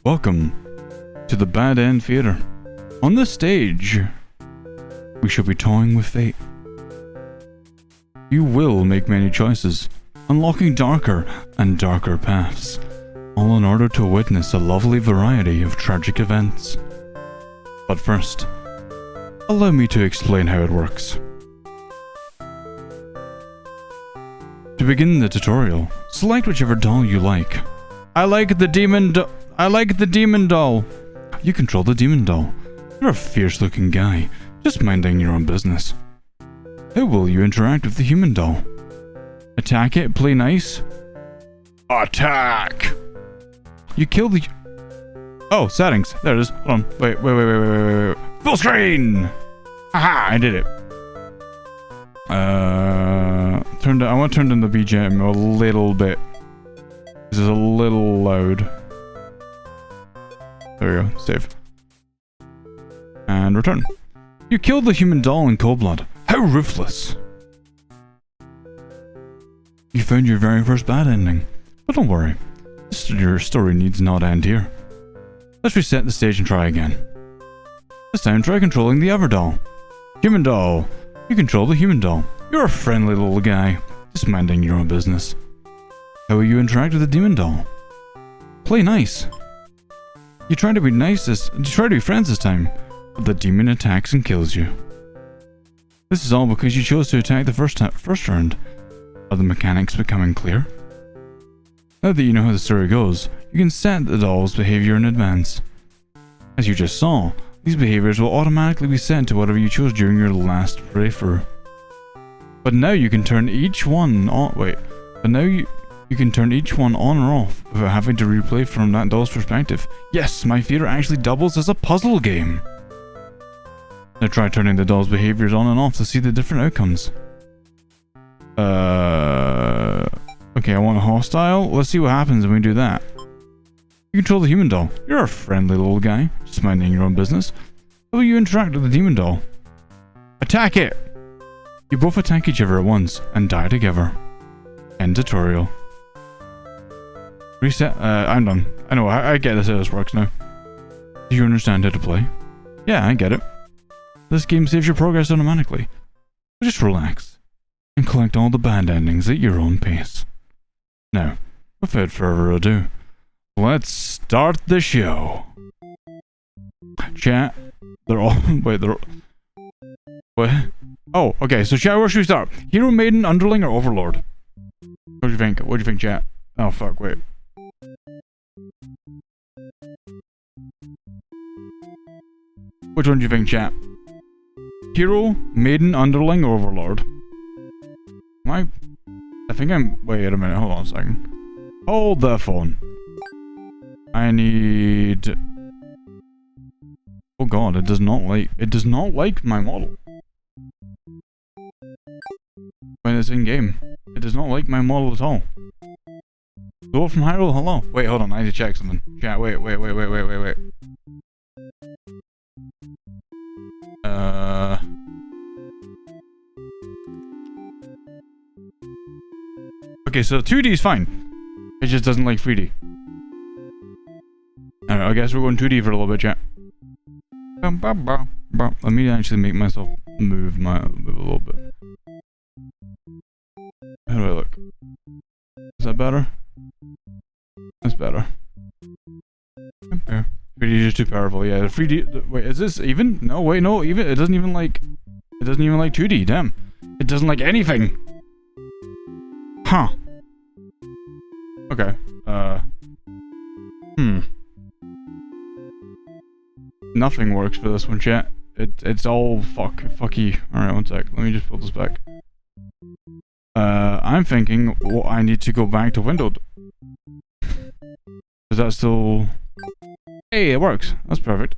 Welcome to the Bad End Theater. On this stage, we shall be toying with fate. You will make many choices, unlocking darker and darker paths, all in order to witness a lovely variety of tragic events. But first, allow me to explain how it works. To begin the tutorial, select whichever doll you like. I like the demon doll. You control the demon doll. You're a fierce-looking guy, just minding your own business. How will you interact with the human doll? Attack it, play nice? Attack! You kill the... Oh, settings. There it is. Hold on. Wait. Full screen! Haha, I did it. I want to turn down the BGM a little bit. This is a little loud. There we go. Save. And return. You killed the human doll in cold blood. How ruthless. You found your very first bad ending. But don't worry. Your story needs not end here. Let's reset the stage and try again. This time try controlling the other doll. Human doll. You control the human doll. You're a friendly little guy, just minding your own business. How will you interact with the demon doll? Play nice. You try to be friends this time, but the demon attacks and kills you. This is all because you chose to attack the first round. Are the mechanics becoming clear? Now that you know how the story goes, you can set the doll's behavior in advance. As you just saw, these behaviors will automatically be set to whatever you chose during your last playthrough. But now you can turn each one on. You can turn each one on or off without having to replay from that doll's perspective. Yes, my theater actually doubles as a puzzle game. Now try turning the doll's behaviors on and off to see the different outcomes. Okay, I want a hostile. Let's see what happens when we do that. You control the human doll. You're a friendly little guy, just minding your own business. How will you interact with the demon doll? Attack it! You both attack each other at once and die together. End tutorial. Reset. I'm done. I know. I get this how this works now. Do you understand how to play? Yeah, I get it. This game saves your progress automatically. So just relax and collect all the bad endings at your own pace. Now, without further ado, let's start the show. Chat. They're all. Wait, they're. What? Oh, okay. So, chat, where should we start? Hero, Maiden, Underling, or Overlord? What do you think? What do you think, chat? Oh, fuck, wait. Which one do you think, chat? Hero, Maiden, Underling, or Overlord? I think I'm... Wait a minute, hold on a second. Hold the phone. I need... Oh god, it does not like my model. When it's in game. It does not like my model at all. Go from Hyrule, hello. Wait, hold on, I need to check something. Chat, wait. Okay, so 2D is fine. It just doesn't like 3D. Alright, I guess we're going 2D for a little bit, chat. Let me actually make myself move a little bit. How do I look? Is that better? That's better. Okay. 3D is just too powerful. Yeah, the 3D. Wait, is this even? No, wait, no. Even it doesn't even like 2D. Damn, it doesn't like anything. Huh. Okay. Nothing works for this one, chat. It's all fucky. Alright, one sec. Let me just pull this back. I'm thinking, well, I need to go back to windowed. Is that still... Hey, it works. That's perfect.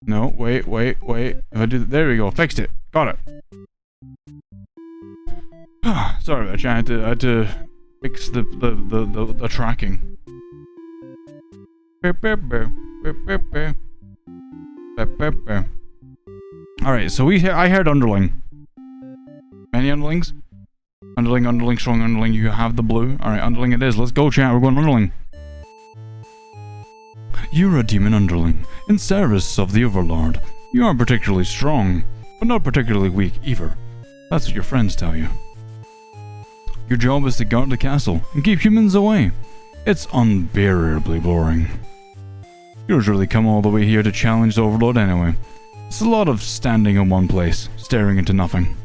No, wait. If I do... There we go. Fixed it. Got it. Sorry about that, I had to fix the tracking. Alright, so I heard Underling. Many Underlings? Underling, strong Underling, you have the blue. Alright, Underling it is. Let's go, chat, we're going Underling. You're a demon underling, in service of the Overlord. You aren't particularly strong, but not particularly weak either. That's what your friends tell you. Your job is to guard the castle and keep humans away. It's unbearably boring. You've really come all the way here to challenge the Overlord anyway. It's a lot of standing in one place, staring into nothing.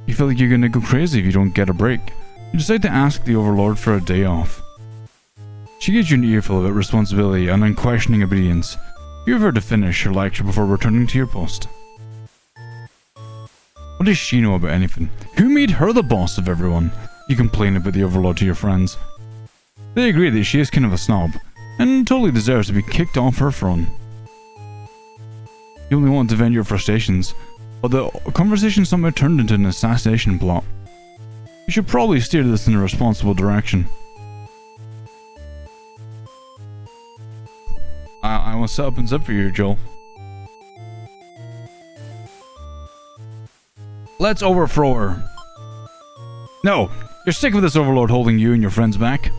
You feel like you're gonna go crazy if you don't get a break. You decide to ask the Overlord for a day off. She gives you an earful of responsibility and unquestioning obedience. You have her to finish her lecture before returning to your post. What does she know about anything? Who made her the boss of everyone? You complain about the Overlord to your friends. They agree that she is kind of a snob, and totally deserves to be kicked off her throne. You only want to vent your frustrations, but the conversation somehow turned into an assassination plot. You should probably steer this in a responsible direction. I will set up and zip for you, Joel. Let's overthrow her. No, you're sick of this Overlord holding you and your friends back.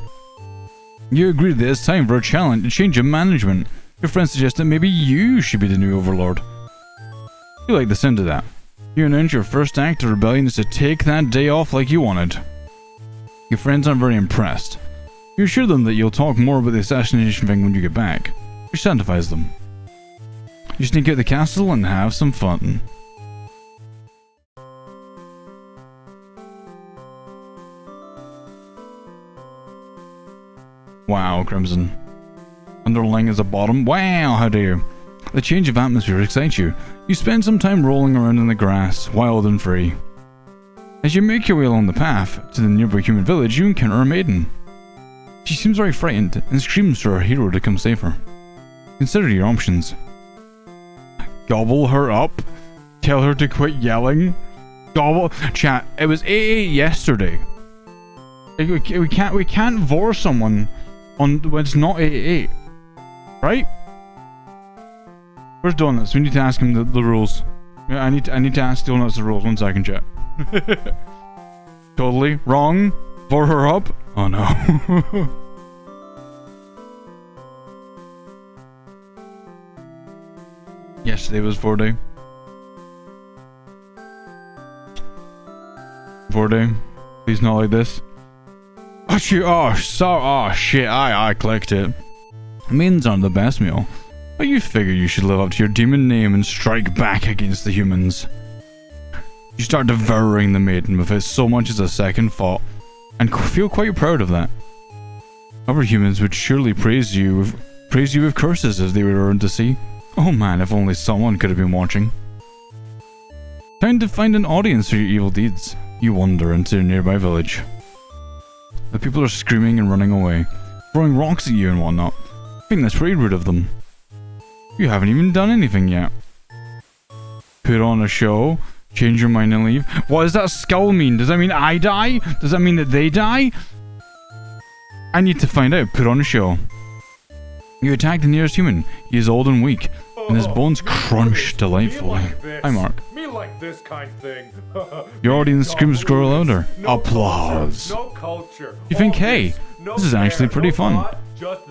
You agree that it's time for a challenge, a change of management. Your friends suggest that maybe you should be the new Overlord. You like the sound of that. You announce your first act of rebellion is to take that day off like you wanted. Your friends aren't very impressed. You assure them that you'll talk more about the assassination thing when you get back. You sanctifies them. You sneak out the castle and have some fun. Wow, Crimson. Underling is a bottom. Wow, how dare you. The change of atmosphere excites you. You spend some time rolling around in the grass, wild and free. As you make your way along the path to the nearby human village, you encounter a maiden. She seems very frightened and screams for her hero to come save her. Consider your options. Gobble her up? Tell her to quit yelling? Gobble... Chat, it was 8-8 yesterday. We can't vor someone on when it's not 8-8. Right? Where's Donuts? We need to ask him the rules. Yeah, I need to ask Donuts the rules. 1 second, chat. Totally wrong. For her up? Oh no. Yesterday was 4-day. 4-day. Please not like this. Oh shoot! Oh shit! I clicked it. Maidens aren't the best meal, but you figure you should live up to your demon name and strike back against the humans. You start devouring the maiden without so much as a second thought, and feel quite proud of that. Other humans would surely praise you with curses as they were learned to see. Oh man, if only someone could have been watching. Time to find an audience for your evil deeds. You wander into a nearby village. The people are screaming and running away, throwing rocks at you and whatnot. I think that's pretty rude of them. You haven't even done anything yet. Put on a show, change your mind and leave. What does that skull mean? Does that mean I die? Does that mean that they die? I need to find out. Put on a show. You attack the nearest human. He is old and weak, and his bones crunch delightfully. Hi, Mark. Me like this kind thing. Your audience screams grow louder. Applause. No culture. You think, hey, this is actually pretty fun.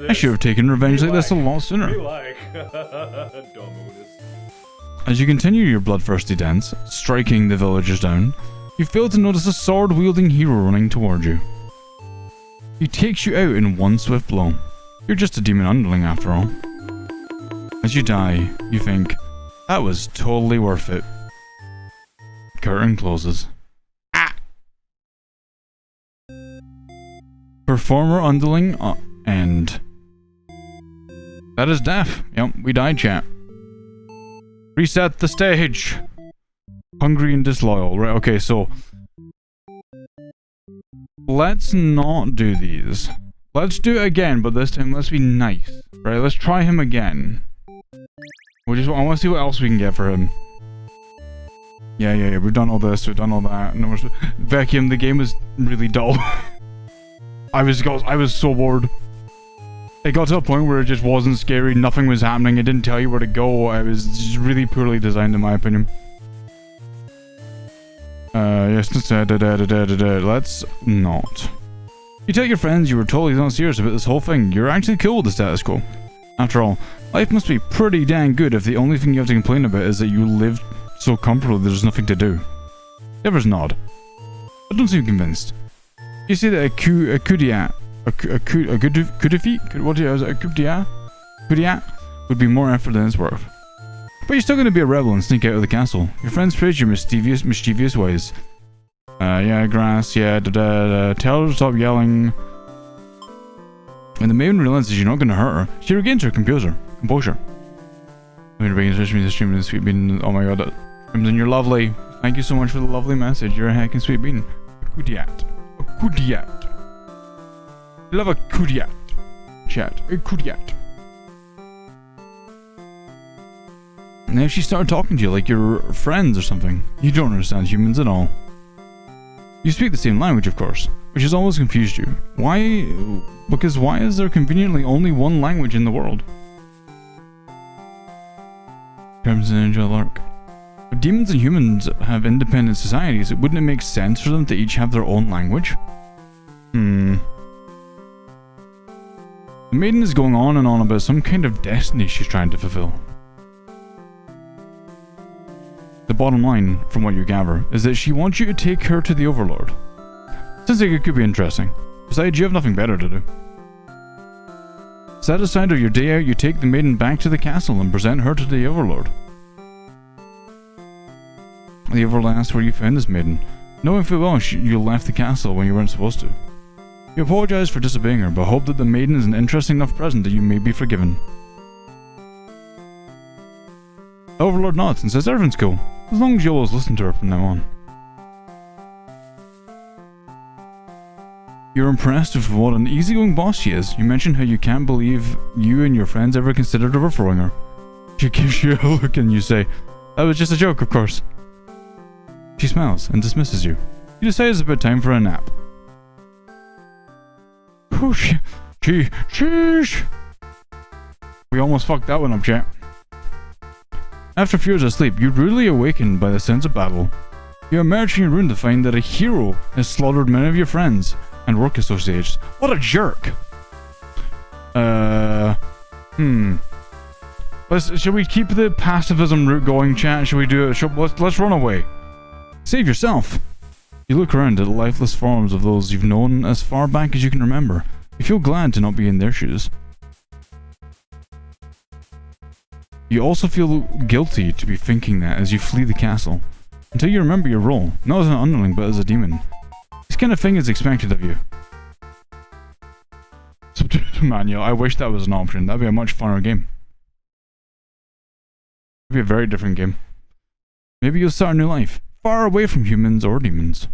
I should have taken revenge like this a lot sooner. As you continue your bloodthirsty dance, striking the villagers down, you fail to notice a sword-wielding hero running toward you. He takes you out in one swift blow. You're just a demon underling after all. As you die, you think, that was totally worth it. Curtain closes. Ah! Performer underling end. That is death. Yep, we died, chat. Reset the stage. Hungry and disloyal. Right, okay, so let's not do these. Let's do it again, but this time let's be nice. Right, let's try him again. I want to see what else we can get for him. Yeah. We've done all this. We've done all that. No, Vacuum. The game was really dull. I was so bored. It got to a point where it just wasn't scary. Nothing was happening. It didn't tell you where to go. It was just really poorly designed, in my opinion. Yes. Let's not. You tell your friends you were totally not serious about this whole thing. You're actually cool with the status quo. After all, life must be pretty dang good if the only thing you have to complain about is that you live so comfortably there's nothing to do. The others nod. I don't seem convinced. You see that a kudiat would be more effort than it's worth. But you're still going to be a rebel and sneak out of the castle. Your friends praise your mischievous ways. Yeah, grass, yeah, tell her to stop yelling. When the maiden realizes you're not going to hurt her, she regains her composure. I'm going to bring the stream and sweet bean. Oh my god, Crimson, you're lovely. Thank you so much for the lovely message. You're a heckin' sweet bean. A kudiat. Love a kudiat. Chat. A kudiat. And if she started talking to you like you're friends or something, you don't understand humans at all. You speak the same language, of course, which has always confused you. Why? Because why is there conveniently only one language in the world? Crimson Ninja Lark. If demons and humans have independent societies, wouldn't it make sense for them to each have their own language? The maiden is going on and on about some kind of destiny she's trying to fulfill. The bottom line, from what you gather, is that she wants you to take her to the Overlord. Sounds like it could be interesting. Besides, you have nothing better to do. Set aside of your day out, you take the maiden back to the castle and present her to the Overlord. The Overlord asks where you found this maiden, knowing full well you left the castle when you weren't supposed to. You apologize for disobeying her, but hope that the maiden is an interesting enough present that you may be forgiven. The Overlord nods and says everything's cool, as long as you always listen to her from now on. You're impressed with what an easygoing boss she is. You mention how you can't believe you and your friends ever considered overthrowing her. She gives you a look and you say, that was just a joke, of course. She smiles and dismisses you. You decide it's about time for a nap. Sheesh. We almost fucked that one up, chat. After a few hours of sleep, you're rudely awakened by the sounds of battle. You emerge from your room to find that a hero has slaughtered many of your friends and work associates. What a jerk! Should we keep the pacifism route going, chat? Should we do it? Let's run away. Save yourself! You look around at the lifeless forms of those you've known as far back as you can remember. You feel glad to not be in their shoes. You also feel guilty to be thinking that as you flee the castle, until you remember your role, not as an underling but as a demon. This kind of thing is expected of you. Manual, I wish that was an option. That'd be a much funner game. It'd be a very different game. Maybe you'll start a new life, far away from humans or demons.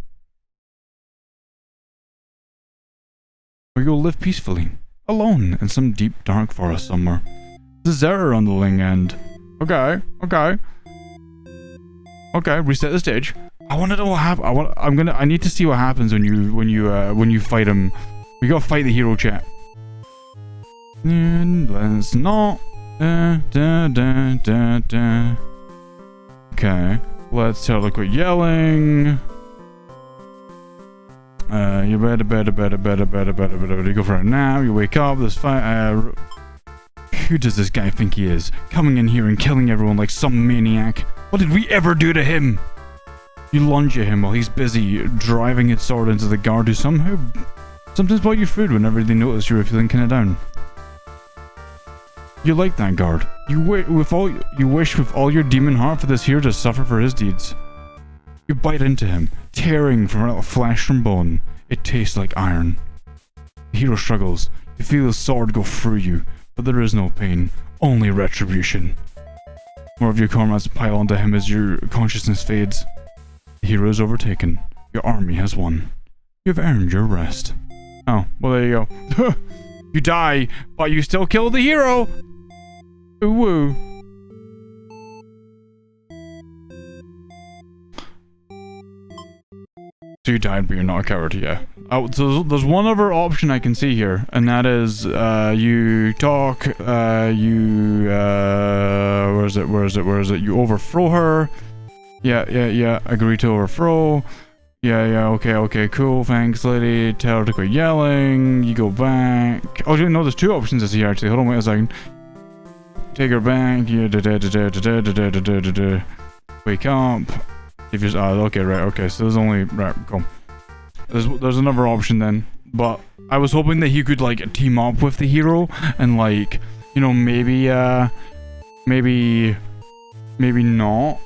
Or you'll live peacefully, alone in some deep dark forest somewhere. Deserter on the ling end. Okay, reset the stage. I want to know what happens. I need to see what happens when you fight him. We gotta fight the hero, chat. Let's not. Okay, let's tell her to quit yelling. You better go for a nap. You wake up. This fight. Who does this guy think he is? Coming in here and killing everyone like some maniac. What did we ever do to him? You lunge at him while he's busy driving his sword into the guard who sometimes bought you food whenever they noticed you were feeling kinda down. You like that guard. You wish with all your demon heart for this hero to suffer for his deeds. You bite into him, tearing from flesh from bone. It tastes like iron. The hero struggles. You feel his sword go through you, but there is no pain, only retribution. More of your comrades pile onto him as your consciousness fades. The hero is overtaken. Your army has won. You've earned your rest. Oh, well there you go. You die, but you still kill the hero! Ooh woo. So you died, but you're not a coward, yeah. Oh, so there's one other option I can see here, and that is, you talk, where is it? You overthrow her. Yeah, agree to overthrow. Yeah, okay, cool, thanks, lady. Tell her to quit yelling. You go back. Oh, no, there's two options I see here, actually. Hold on, wait a second. take her back. Yeah, wake up. If you're okay, right, okay. So there's only right. Cool. There's another option then, but I was hoping that he could like team up with the hero and like, you know, maybe not.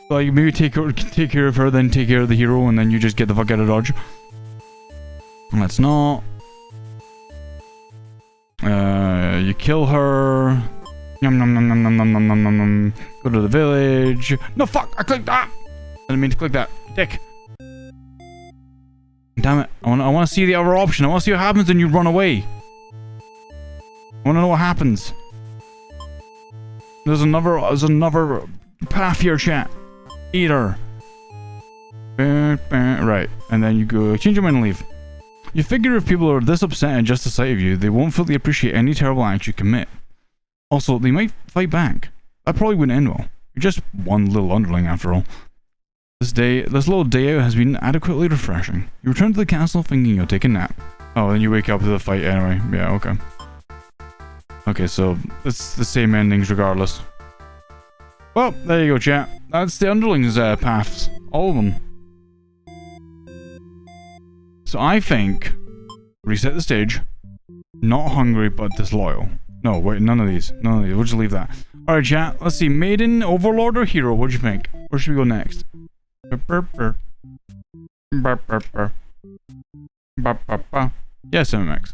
Like maybe take care of her, then take care of the hero, and then you just get the fuck out of Dodge. Let's not. You kill her. Nom nom nom nom nom nom nom nom nom nom. Go to the village. No, fuck! I clicked that! I didn't mean to click that. Dick. Damn it. I want to see the other option. I want to see what happens when you run away. I want to know what happens. There's another path here, chat. Eat her. Right. And then you go change your mind and leave. You figure if people are this upset at just the sight of you, they won't fully appreciate any terrible acts you commit. Also, they might fight back. That probably wouldn't end well. You're just one little underling after all. This little day out has been adequately refreshing. You return to the castle thinking you'll take a nap. Oh, then you wake up to the fight anyway. Yeah, okay. Okay, so it's the same endings regardless. Well, there you go, chat. That's the underlings' paths. All of them. So I think reset the stage. Not hungry, but disloyal. No, wait, none of these. We'll just leave that. Alright, chat. Let's see. Maiden, Overlord, or Hero? What do you think? Where should we go next? Yes, MMX.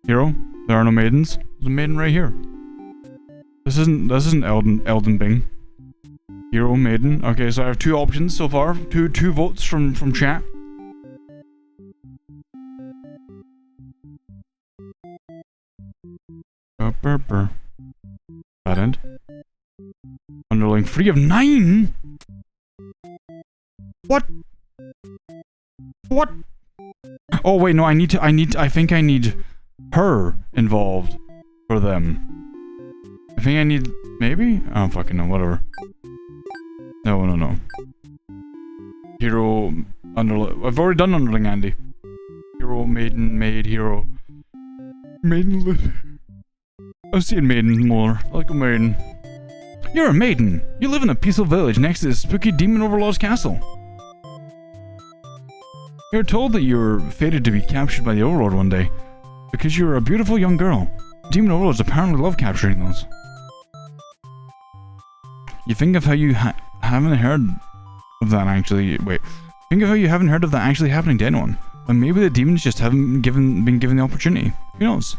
Hero? There are no maidens. There's a maiden right here. This isn't Elden Bing. Hero, maiden. Okay, so I have two options so far. Two votes from chat. That end. Underling 3 of 9? What? Oh wait, no, I think I need her involved for them. I think I need, maybe? I don't fucking know, whatever. No. Hero, underling, I've already done underling, Andy. Hero, maiden, maid, hero. Maiden, I'm seeing maiden more. I like a maiden. You're a maiden. You live in a peaceful village next to the spooky demon overlord's castle. You're told that you're fated to be captured by the overlord one day because you're a beautiful young girl. Demon overlords apparently love capturing those. You think of how you haven't heard of that actually. Wait. Think of how you haven't heard of that actually happening to anyone. But maybe the demons just haven't been given the opportunity. Who knows?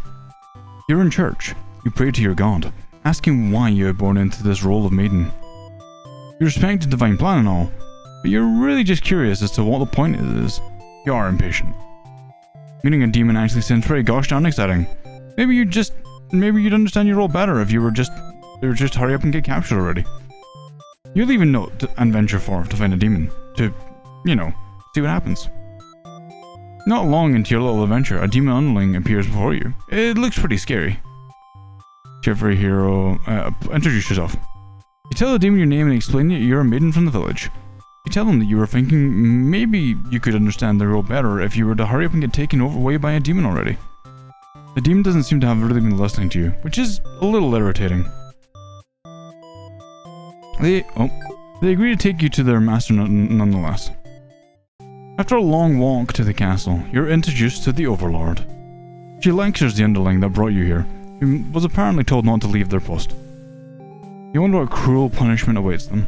You're in church. You pray to your god, asking why you are born into this role of maiden. You respect the divine plan and all, but you're really just curious as to what the point is. You are impatient. Meeting a demon actually sounds pretty gosh darn exciting. Maybe you'd understand your role better if you were just hurry up and get captured already. You'll even know and venture forth to find a demon, to, you know, see what happens. Not long into your little adventure, a demon underling appears before you. It looks pretty scary. Jeffrey, hero, introduce yourself. You tell the demon your name and explain that you're a maiden from the village. You tell them that you were thinking maybe you could understand the role better if you were to hurry up and get taken away by a demon already. The demon doesn't seem to have really been listening to you, which is a little irritating. They agree to take you to their master nonetheless. After a long walk to the castle, you're introduced to the Overlord. She lectures the underling that brought you here, who was apparently told not to leave their post. You wonder what cruel punishment awaits them.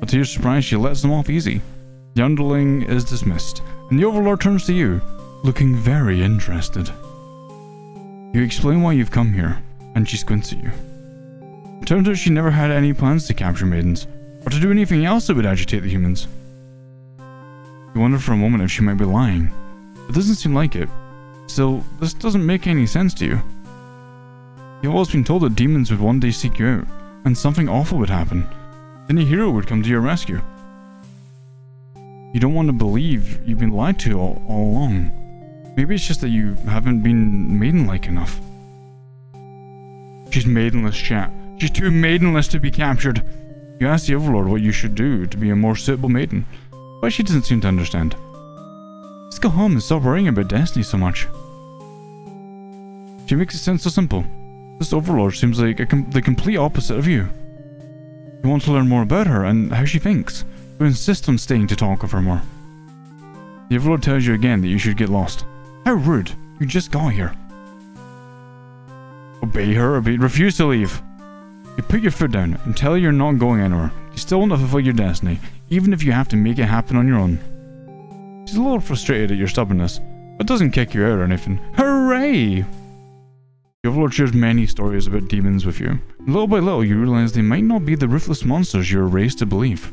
But to your surprise, she lets them off easy. The underling is dismissed, and the Overlord turns to you, looking very interested. You explain why you've come here, and she squints at you. It turns out she never had any plans to capture maidens, or to do anything else that would agitate the humans. You wonder for a moment if she might be lying. It doesn't seem like it. Still, this doesn't make any sense to you. You've always been told that demons would one day seek you out, and something awful would happen. Then a hero would come to your rescue. You don't want to believe you've been lied to all along. Maybe it's just that you haven't been maiden-like enough. She's maidenless, chat. She's too maidenless to be captured. You ask the Overlord what you should do to be a more suitable maiden, but she doesn't seem to understand. Just go home and stop worrying about destiny so much. She makes it sound so simple. This overlord seems like the complete opposite of you. You want to learn more about her and how she thinks. You insist on staying to talk of her more. The overlord tells you again that you should get lost. How rude. You just got here. Obey her or refuse to leave. You put your foot down and tell her you're not going anywhere. You still want to fulfill your destiny, even if you have to make it happen on your own. She's a little frustrated at your stubbornness, but doesn't kick you out or anything. Hooray! The overlord shares many stories about demons with you. Little by little, you realize they might not be the ruthless monsters you're raised to believe.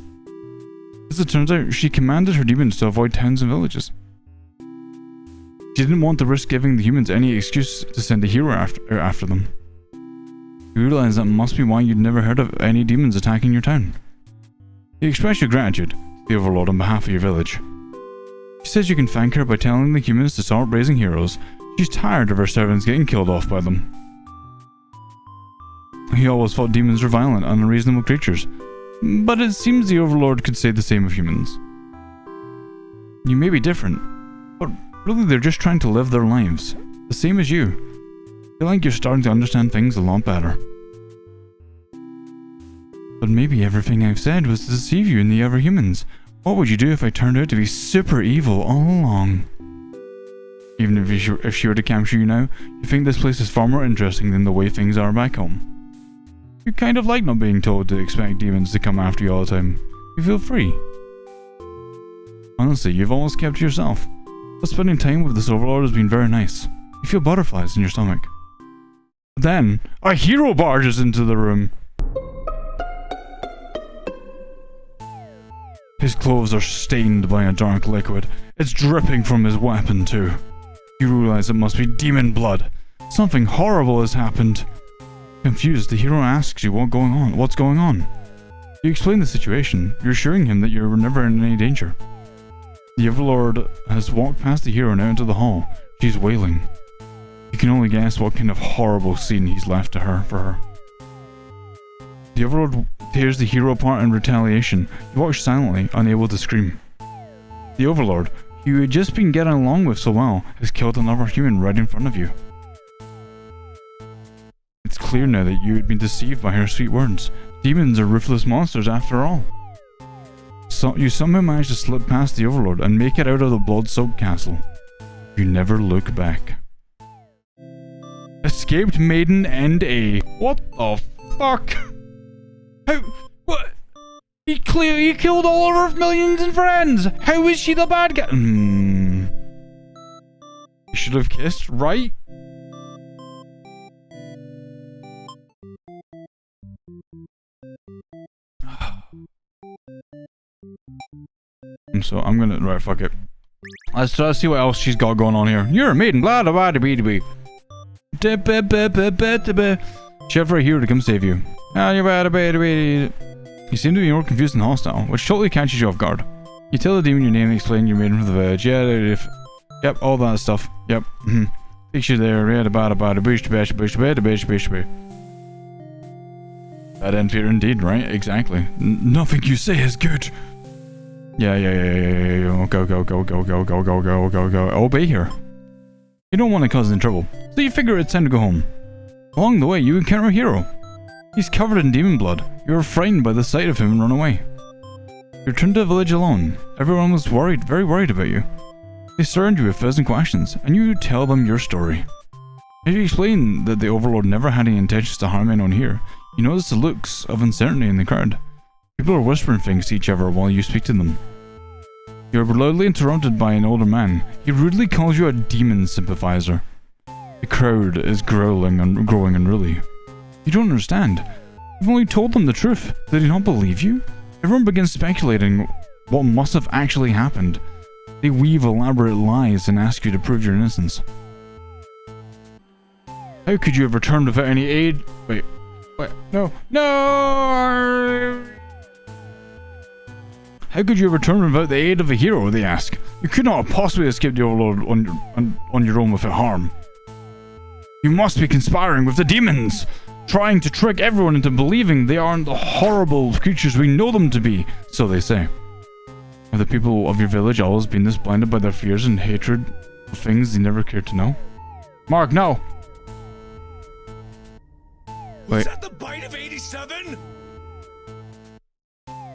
As it turns out, she commanded her demons to avoid towns and villages. She didn't want to risk giving the humans any excuse to send a hero after them. You realize that must be why you'd never heard of any demons attacking your town. You express your gratitude to the overlord on behalf of your village. She says you can thank her by telling the humans to start raising heroes. She's tired of her servants getting killed off by them. He always thought demons were violent and unreasonable creatures, but it seems the overlord could say the same of humans. You may be different, but really they're just trying to live their lives, the same as you. I feel like you're starting to understand things a lot better. But maybe everything I've said was to deceive you and the other humans. What would you do if I turned out to be super evil all along? Even if she were to capture you now, you think this place is far more interesting than the way things are back home. You kind of like not being told to expect demons to come after you all the time. You feel free. Honestly, you've always kept to yourself. But spending time with this overlord has been very nice. You feel butterflies in your stomach. But then, a hero barges into the room. His clothes are stained by a dark liquid. It's dripping from his weapon too. You realize it must be demon blood. Something horrible has happened. Confused, the hero asks you what's going on. You explain the situation, reassuring him that you're never in any danger. The overlord has walked past the hero and out into the hall. She's wailing. You can only guess what kind of horrible scene he's left for her. The overlord tears the hero apart in retaliation. You watch silently, unable to scream. The overlord, who you had just been getting along with so well, has killed another human right in front of you. It's clear now that you had been deceived by her sweet words. Demons are ruthless monsters after all. So you somehow managed to slip past the overlord and make it out of the blood-soaked castle. You never look back. Escaped maiden and A. What the fuck? How? What? He killed all of her millions and friends! How is she the bad guy? You should have kissed, right? So I'm gonna fuck it. Let's try to see what else she's got going on here. You're a maiden, blah blah blah blah blah. She have right here to come save you. You seem to be more confused and hostile, which totally catches you off guard. You tell the demon your name and explain you're maiden from the village. Yep, all that stuff. Yep. Picture there. Bad end fear indeed, right? Exactly. Nothing you say is good. Yeah. Go. Obey her. You don't want to cause any trouble, so you figure it's time to go home. Along the way, you encounter a hero. He's covered in demon blood. You are frightened by the sight of him and run away. You return to the village alone. Everyone was very worried about you. They surround you with 1,000 questions, and you tell them your story. As you explain that the overlord never had any intentions to harm anyone here, you notice the looks of uncertainty in the crowd. People are whispering things to each other while you speak to them. You are loudly interrupted by an older man. He rudely calls you a demon sympathizer. The crowd is growling unruly. You don't understand. You've only told them the truth. They do not believe you? Everyone begins speculating what must have actually happened. They weave elaborate lies and ask you to prove your innocence. How could you have returned without any aid? Wait. No! How could you have returned without the aid of a hero, they ask. You could not have possibly escaped the overlord on your own without harm. You must be conspiring with the demons, trying to trick everyone into believing they aren't the horrible creatures we know them to be, so they say. Have the people of your village always been this blinded by their fears and hatred of things they never cared to know? Mark, no! 7?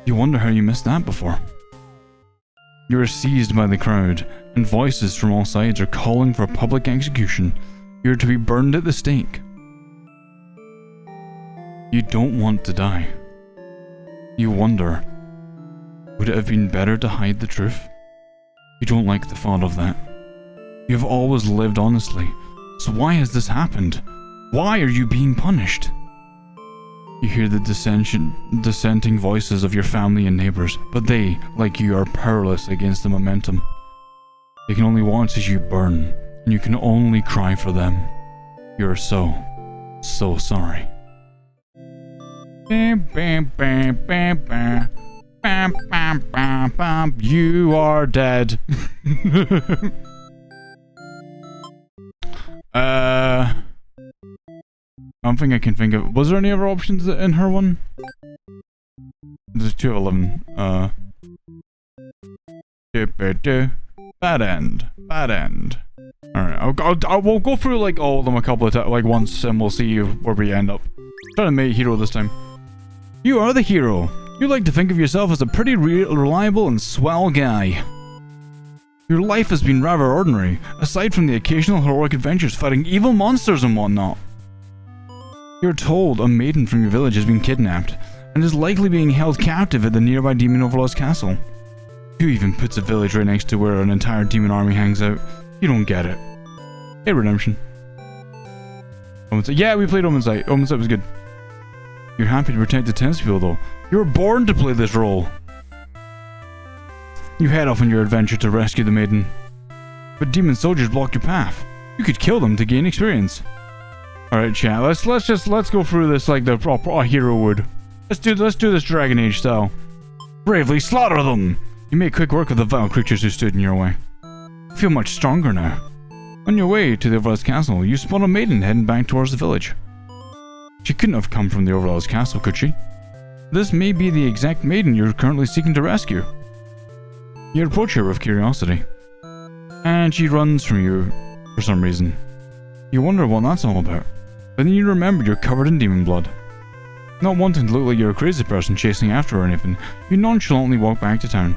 You wonder how you missed that before. You are seized by the crowd, and voices from all sides are calling for public execution. You are to be burned at the stake. You don't want to die. You wonder, would it have been better to hide the truth? You don't like the thought of that. You have always lived honestly, so why has this happened? Why are you being punished? You hear the dissenting voices of your family and neighbors, but they, like you, are powerless against the momentum. They can only watch as you burn, and you can only cry for them. You are so sorry. You are dead. I don't think I can think of... Was there any other options in her one? There's 2 of 11. Bad end. Bad end. Alright, we'll go through like all of them a couple of times, like once, and we'll see where we end up. Trying to make a hero this time. You are the hero. You like to think of yourself as a pretty reliable and swell guy. Your life has been rather ordinary, aside from the occasional heroic adventures fighting evil monsters and whatnot. You're told a maiden from your village has been kidnapped, and is likely being held captive at the nearby demon overlord's castle. Who even puts a village right next to where an entire demon army hangs out? You don't get it. Hey, Redemption. Yeah, we played Omen's Sight. Omen's Sight was good. You're happy to protect the townspeople, though. You were born to play this role. You head off on your adventure to rescue the maiden. But demon soldiers block your path. You could kill them to gain experience. Alright, chat, let's go through this like the proper hero would. Let's do this Dragon Age style. Bravely slaughter them! You made quick work of the vile creatures who stood in your way. You feel much stronger now. On your way to the Overlord's castle, you spot a maiden heading back towards the village. She couldn't have come from the Overlord's castle, could she? This may be the exact maiden you're currently seeking to rescue. You approach her with curiosity, and she runs from you for some reason. You wonder what that's all about, but then you remember you're covered in demon blood. Not wanting to look like you're a crazy person chasing after her or anything, you nonchalantly walk back to town.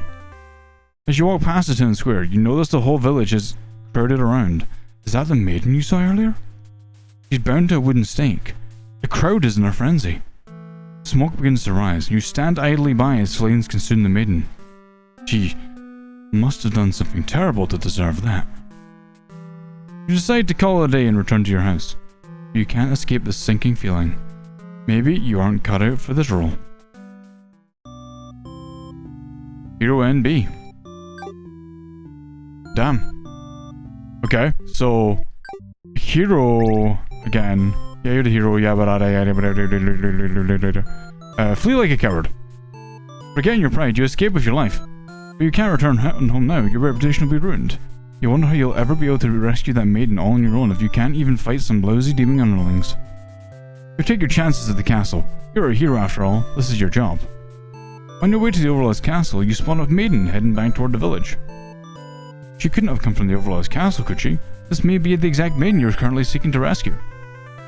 As you walk past the town square, you notice the whole village is crowded around. Is that the maiden you saw earlier? She's bound to a wooden stake. The crowd is in a frenzy. Smoke begins to rise, and you stand idly by as flames consume the maiden. She must have done something terrible to deserve that. You decide to call it a day and return to your house. You can't escape this sinking feeling. Maybe you aren't cut out for this role. Hero NB. Damn. Okay, so hero again. Yeah, you're the hero. Yeah, but flee like a coward. Forgetting your pride, you escape with your life. But you can't return home now. Your reputation will be ruined. You wonder how you'll ever be able to rescue that maiden all on your own if you can't even fight some lousy demon underlings. You take your chances at the castle. You're a hero after all. This is your job. On your way to the Overlord's castle, you spot a maiden heading back toward the village. She couldn't have come from the Overlord's castle, could she? This may be the exact maiden you're currently seeking to rescue.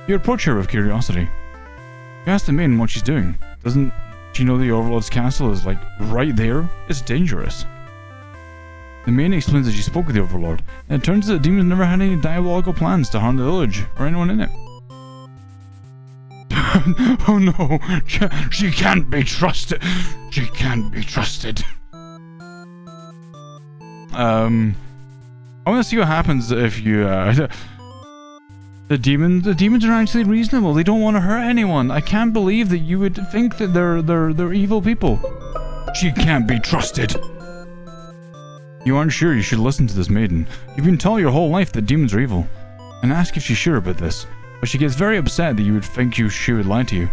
You approach her with curiosity. You ask the maiden what she's doing. Doesn't she know the Overlord's castle is, like, right there? It's dangerous. The maiden explains that she spoke with the Overlord, and it turns out the demons never had any diabolical plans to harm the village or anyone in it. Oh no, she can't be trusted. She can't be trusted. I want to see what happens if you, the demons are actually reasonable. They don't want to hurt anyone. I can't believe that you would think that they're evil people. She can't be trusted. You aren't sure you should listen to this maiden. You've been told your whole life that demons are evil, and ask if she's sure about this. But she gets very upset that you would think she would lie to you.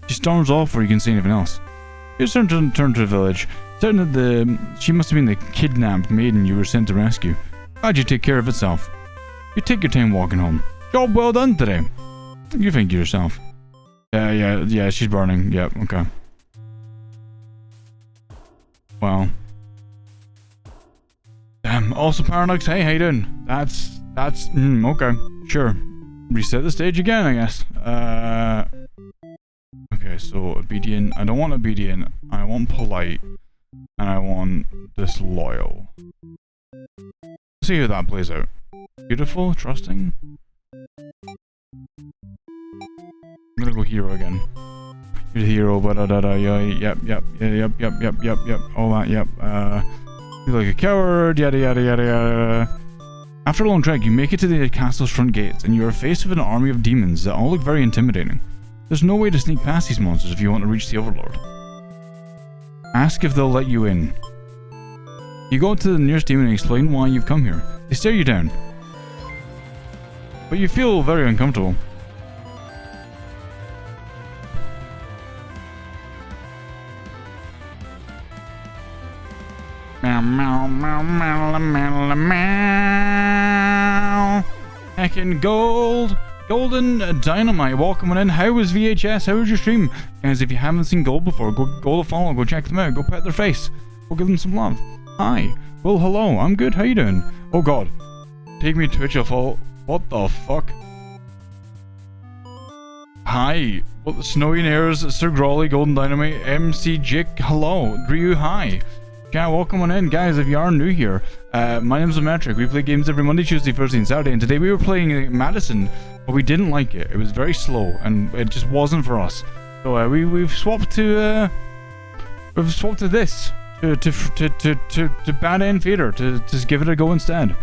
She storms off before you can say anything else. You turn to the village, certain that she must have been the kidnapped maiden you were sent to rescue. Glad you take care of itself. You take your time walking home. Job well done today. You think to yourself. Yeah, she's burning. Yep, okay. Well. Damn, also Paradox, hey, how you doing? That's, okay, sure. Reset the stage again, I guess. Okay, Okay, so obedient. I don't want obedient. I want polite. And I want disloyal. Let's see how that plays out. Beautiful, trusting. I'm gonna go hero again. You're the hero, but yep. All that, yep. You like a coward, yada yada yada yada. After a long trek, you make it to the castle's front gates, and you are faced with an army of demons that all look very intimidating. There's no way to sneak past these monsters if you want to reach the Overlord. Ask if they'll let you in. You go to the nearest demon and explain why you've come here. They stare you down, but you feel very uncomfortable. Meow, meow, meow, meow, meow, meow. Heckin' Golden Dynamite, welcome in. How was VHS? How was your stream? Guys, if you haven't seen Gold before, go to follow, go check them out, go pet their face, go give them some love. Hi. Well, hello, I'm good, how you doing? Oh god. Take me to Twitch, I'll follow. What the fuck? Hi. Well, Snowy Nares, Sir Grawley, Golden Dynamite, MC Jik, hello. Ryu, hi. Yeah, welcome on in, guys. If you are new here, my name's Metric. We play games every Monday, Tuesday, Thursday, and Saturday. And today we were playing Madison, but we didn't like it. It was very slow, and it just wasn't for us. So we've swapped to this to Bad End Theater to just give it a go instead.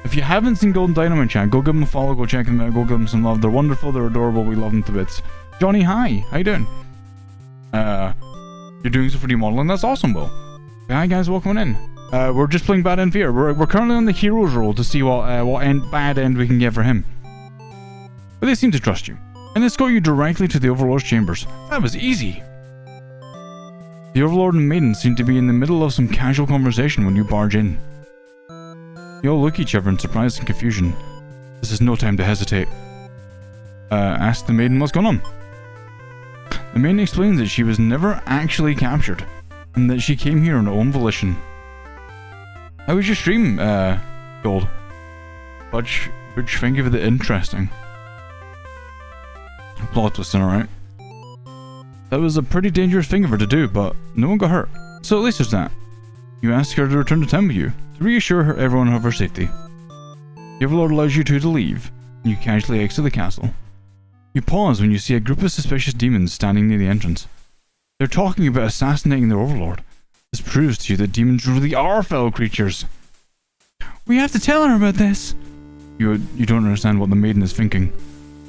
If you haven't seen Golden Dynamite chat, go give them a follow, go check them out, go give them some love. They're wonderful, they're adorable, we love them to bits. Johnny, hi, how you doing? You're doing some 3D modeling. That's awesome, Will. Hi guys, welcome in. We're just playing Bad End Fear. We're currently on the hero's role to see what bad end we can get for him. But they seem to trust you, and escort you directly to the Overlord's chambers. That was easy. The Overlord and Maiden seem to be in the middle of some casual conversation when you barge in. You all look at each other in surprise and confusion. This is no time to hesitate. Ask the Maiden what's going on. The Maiden explains that she was never actually captured, and that she came here on her own volition. How was your stream, Gold? Which thank you for the interesting. Plot twist, alright. That was a pretty dangerous thing of her to do, but no one got hurt. So at least there's that. You ask her to return to town with you, to reassure everyone of her safety. The Overlord allows you two to leave, and you casually exit the castle. You pause when you see a group of suspicious demons standing near the entrance. They're talking about assassinating their Overlord. This proves to you that demons really are foul creatures. We have to tell her about this. You don't understand what the Maiden is thinking.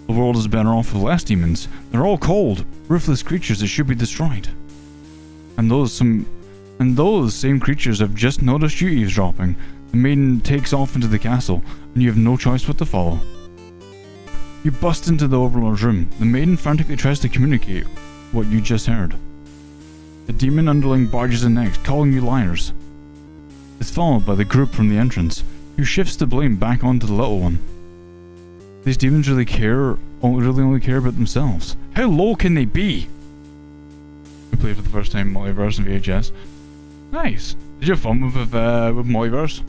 The world is better off with less demons. They're all cold, ruthless creatures that should be destroyed. And those same creatures have just noticed you eavesdropping. The Maiden takes off into the castle, and you have no choice but to follow. You bust into the Overlord's room. The Maiden frantically tries to communicate what you just heard. The demon underling barges in next, calling you liars. It's followed by the group from the entrance, who shifts the blame back onto the little one. These demons really only care about themselves. How low can they be? We played for the first time Multiverse and VHS. Nice. Did you have fun with Multiverse?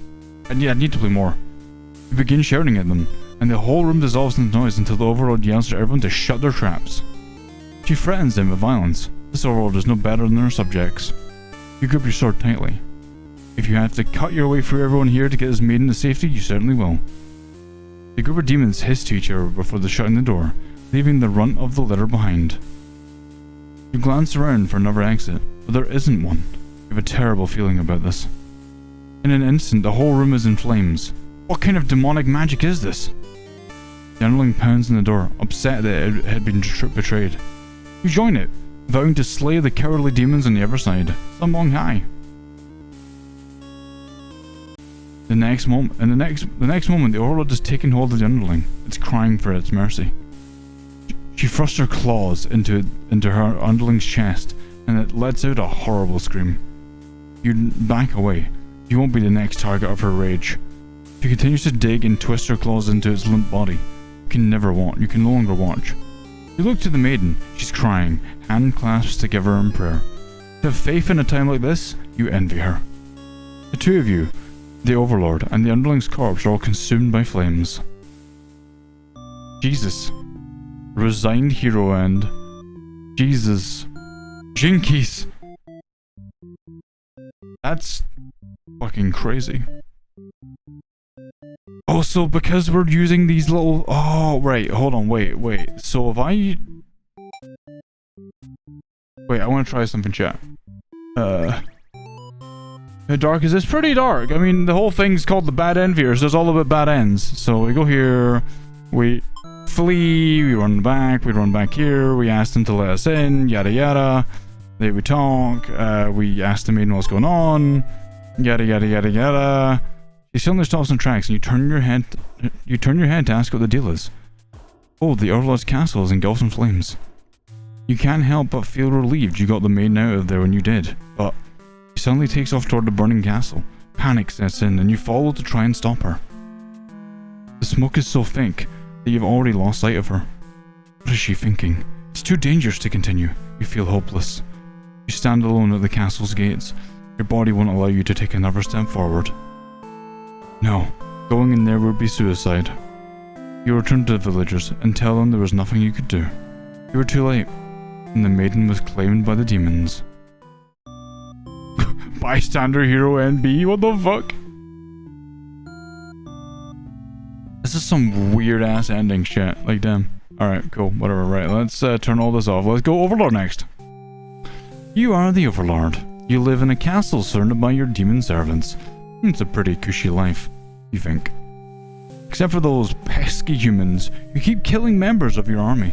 And yeah, I need to play more. You begin shouting at them, and the whole room dissolves into noise until the Overlord yells to everyone to shut their traps. She threatens them with violence. This Overlord is no better than her subjects. You grip your sword tightly. If you have to cut your way through everyone here to get this maiden to safety, you certainly will. The group of demons hiss to each other before shutting the door, leaving the runt of the litter behind. You glance around for another exit, but there isn't one. You have a terrible feeling about this. In an instant, the whole room is in flames. What kind of demonic magic is this? The underling pounds on the door, upset that it had been betrayed. You join it, vowing to slay the cowardly demons on the other side, some long high. The next moment, the Overlord is taking hold of the underling. It's crying for its mercy. She thrusts her claws into her underling's chest, and it lets out a horrible scream. You back away. You won't be the next target of her rage. She continues to dig and twist her claws into its limp body. You can no longer watch. You look to the maiden. She's crying, hand clasped together in prayer. To have faith in a time like this, you envy her. The two of you, the Overlord and the underling's corpse, are all consumed by flames. Jesus. Resigned hero end. Jesus. Jinkies. That's fucking crazy. Oh, so because we're using these little... Oh, right. Hold on. Wait. So if I... Wait, I want to try something, chat. How dark is this? Pretty dark. I mean, the whole thing's called the Bad Enviers. There's all about bad ends. So we go here. We flee. We run back. We run back here. We ask them to let us in. Yada yada. Then we talk. We ask the maiden what's going on. Yada yada yada yada. She suddenly stops in tracks, and you turn your head to ask what the deal is. Oh, the Overlord's castle is engulfed in flames. You can't help but feel relieved you got the maiden out of there when you did, but she suddenly takes off toward the burning castle. Panic sets in, and you follow to try and stop her. The smoke is so thick that you've already lost sight of her. What is she thinking? It's too dangerous to continue. You feel hopeless. You stand alone at the castle's gates. Your body won't allow you to take another step forward. No, going in there would be suicide. You return to the villagers and tell them there was nothing you could do. You were too late, and the maiden was claimed by the demons. Bystander hero NB, what the fuck? This is some weird ass ending shit, like damn. Alright, cool, whatever, right, let's turn all this off. Let's go Overlord next. You are the Overlord. You live in a castle surrounded by your demon servants. It's a pretty cushy life, you think. Except for those pesky humans who keep killing members of your army.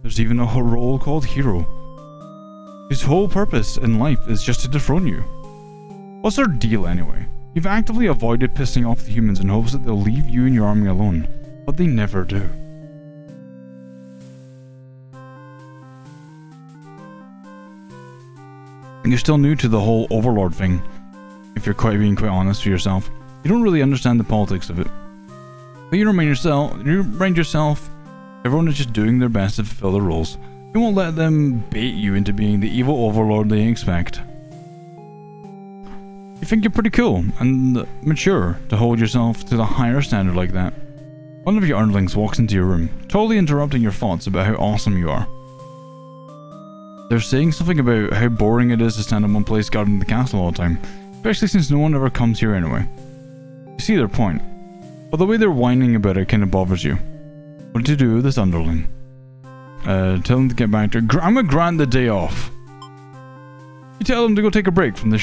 There's even a role called Hero. His whole purpose in life is just to dethrone you. What's their deal anyway? You've actively avoided pissing off the humans in hopes that they'll leave you and your army alone, but they never do. You're still new to the whole Overlord thing, if you're being quite honest with yourself. You don't really understand the politics of it. But you remind yourself, everyone is just doing their best to fulfill their roles. You won't let them bait you into being the evil Overlord they expect. You think you're pretty cool and mature to hold yourself to the higher standard like that. One of your underlings walks into your room, totally interrupting your thoughts about how awesome you are. They're saying something about how boring it is to stand in one place guarding the castle all the time, especially since no one ever comes here anyway. You see their point, but the way they're whining about it kind of bothers you. What did you do with this underling? Tell them to get back to... I'm gonna grant the day off. You tell them to go take a break from the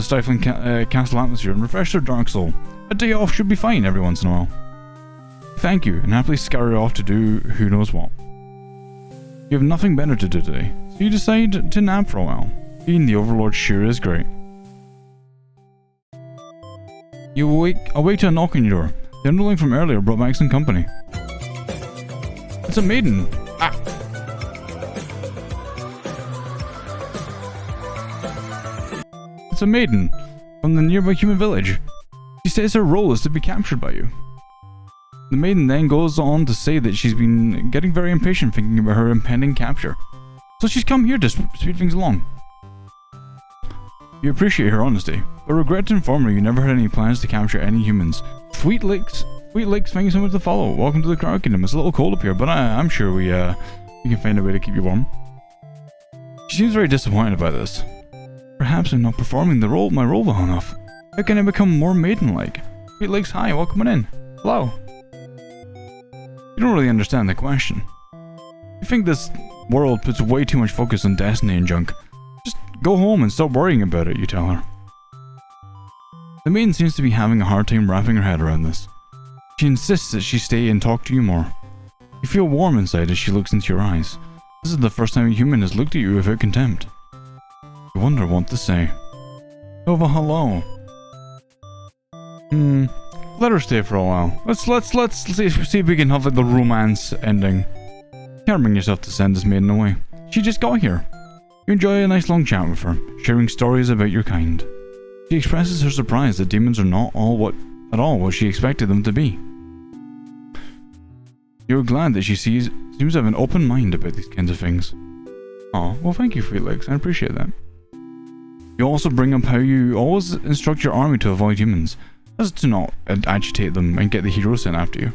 stifling castle atmosphere and refresh their dark soul. A day off should be fine every once in a while. Thank you, and happily scurry off to do who knows what. You have nothing better to do today, so you decide to nap for a while. Being the Overlord sure is great. You awake to a knock on your door. The underling from earlier brought back some company. It's a maiden. Ah! It's a maiden from the nearby human village. She says her role is to be captured by you. The maiden then goes on to say that she's been getting very impatient thinking about her impending capture. So she's come here to speed things along. You appreciate her honesty, but regret to inform her you never had any plans to capture any humans. Sweet Licks, thank you so much to follow. Welcome to the Crowd Kingdom. It's a little cold up here, but I'm sure we can find a way to keep you warm. She seems very disappointed about this. Perhaps I'm not performing my role well enough. How can I become more maiden-like? Sweet Licks, hi, welcome in. Hello. You don't really understand the question. You think this world puts way too much focus on destiny and junk. Just go home and stop worrying about it, you tell her. The maiden seems to be having a hard time wrapping her head around this. She insists that she stay and talk to you more. You feel warm inside as she looks into your eyes. This is the first time a human has looked at you without contempt. You wonder what to say. Nova, hello. Let her stay for a while. Let's see if we can have like the romance ending. Can't bring yourself to send this maiden away. She just got here. You enjoy a nice long chat with her, sharing stories about your kind. She expresses her surprise that demons are not at all what she expected them to be. You're glad that she seems to have an open mind about these kinds of things. Oh, well thank you, Felix, I appreciate that. You also bring up how you always instruct your army to avoid humans, as to not agitate them and get the heroes sent after you.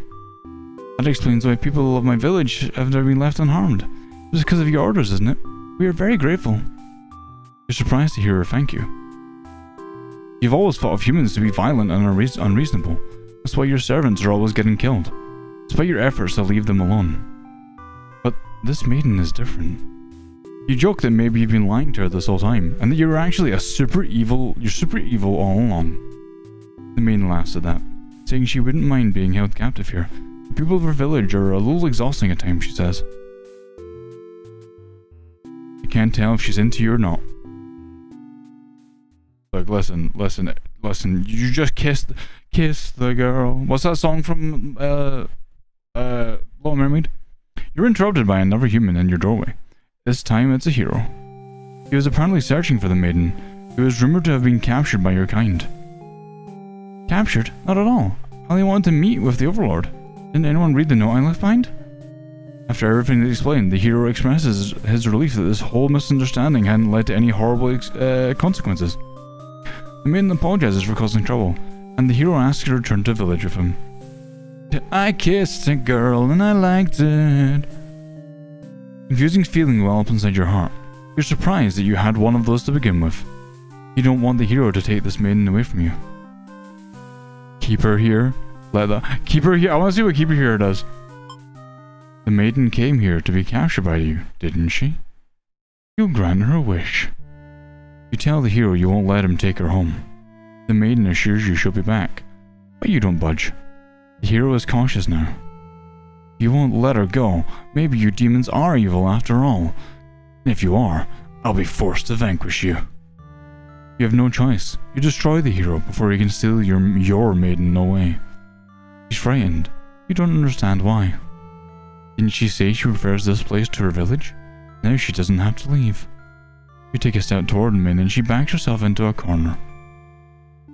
That explains why people of my village have never been left unharmed. It's because of your orders, isn't it? We are very grateful. You're surprised to hear her thank you. You've always thought of humans to be violent and unreasonable. That's why your servants are always getting killed, despite your efforts to leave them alone. But this maiden is different. You joke that maybe you've been lying to her this whole time, and that you're actually you're super evil all along. The maiden laughs at that, saying she wouldn't mind being held captive here. The people of her village are a little exhausting at times, she says. I can't tell if she's into you or not. Look, listen, you just kiss the girl. What's that song from, Little Mermaid? You're interrupted by another human in your doorway. This time it's a hero. He was apparently searching for the maiden, who was rumored to have been captured by your kind. Captured? Not at all. I only wanted to meet with the Overlord. Didn't anyone read the note I left behind? After everything is explained, the hero expresses his relief that this whole misunderstanding hadn't led to any horrible consequences. The maiden apologizes for causing trouble, and the hero asks her to return to the village with him. I kissed a girl and I liked it. Confusing feeling well up inside your heart. You're surprised that you had one of those to begin with. You don't want the hero to take this maiden away from you. Keep her here. Keep her here. I want to see what keep her here does. The maiden came here to be captured by you, didn't she? You'll grant her a wish. You tell the hero you won't let him take her home. The maiden assures you she'll be back, but you don't budge. The hero is cautious now. You won't let her go. Maybe you demons are evil after all. And if you are, I'll be forced to vanquish you. You have no choice. You destroy the hero before he can steal your maiden away. She's frightened. You don't understand why. Didn't she say she prefers this place to her village? Now she doesn't have to leave. You take a step toward him and she backs herself into a corner.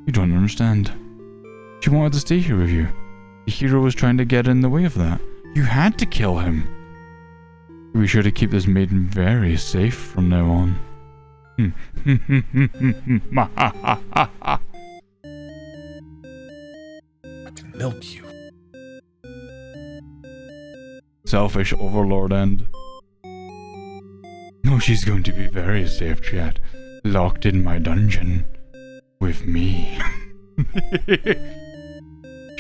You don't understand. She wanted to stay here with you. The hero was trying to get in the way of that. You had to kill him. Be sure to keep this maiden very safe from now on. I can milk you. Selfish overlord end. No, she's going to be very safe, chat. Locked in my dungeon. With me.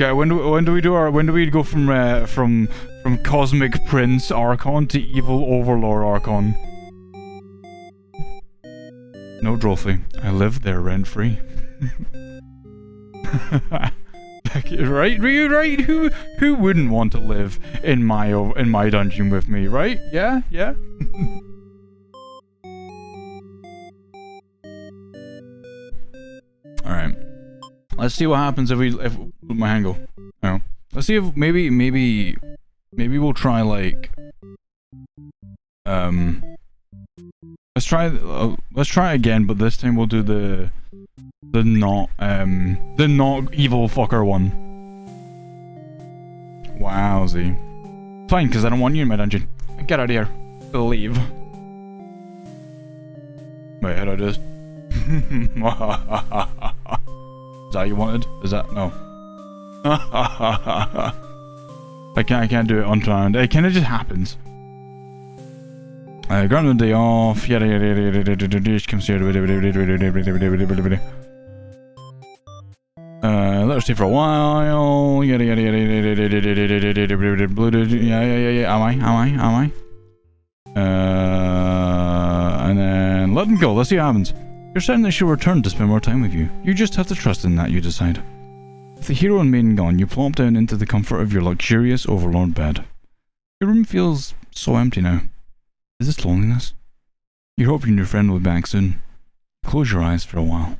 Okay, when do we go from Cosmic Prince Archon to Evil Overlord Archon? No trophy. I live there rent free. Right? Right? Who wouldn't want to live in my dungeon with me, right? Yeah? Yeah? Alright. Let's see what happens if my hand go. No. Let's see if maybe we'll try like let's try again, but this time we'll do the not evil fucker one. Wowsy. Fine, because I don't want you in my dungeon. Get out of here. Leave. Wait, how do I do this? Is that what you wanted? Is that no? I can't do it on time. It kind of just happens. Grant the day off. Yada yada yada yada yada. Comes here. Let her stay for a while. Yada yada yada yada. Yeah. Am I? And then let them go. Let's see what happens. You're certain that she'll return to spend more time with you. You just have to trust in that, you decide. With the hero and maiden gone, you plop down into the comfort of your luxurious overlord bed. Your room feels so empty now. Is this loneliness? You hope your new friend will be back soon. Close your eyes for a while.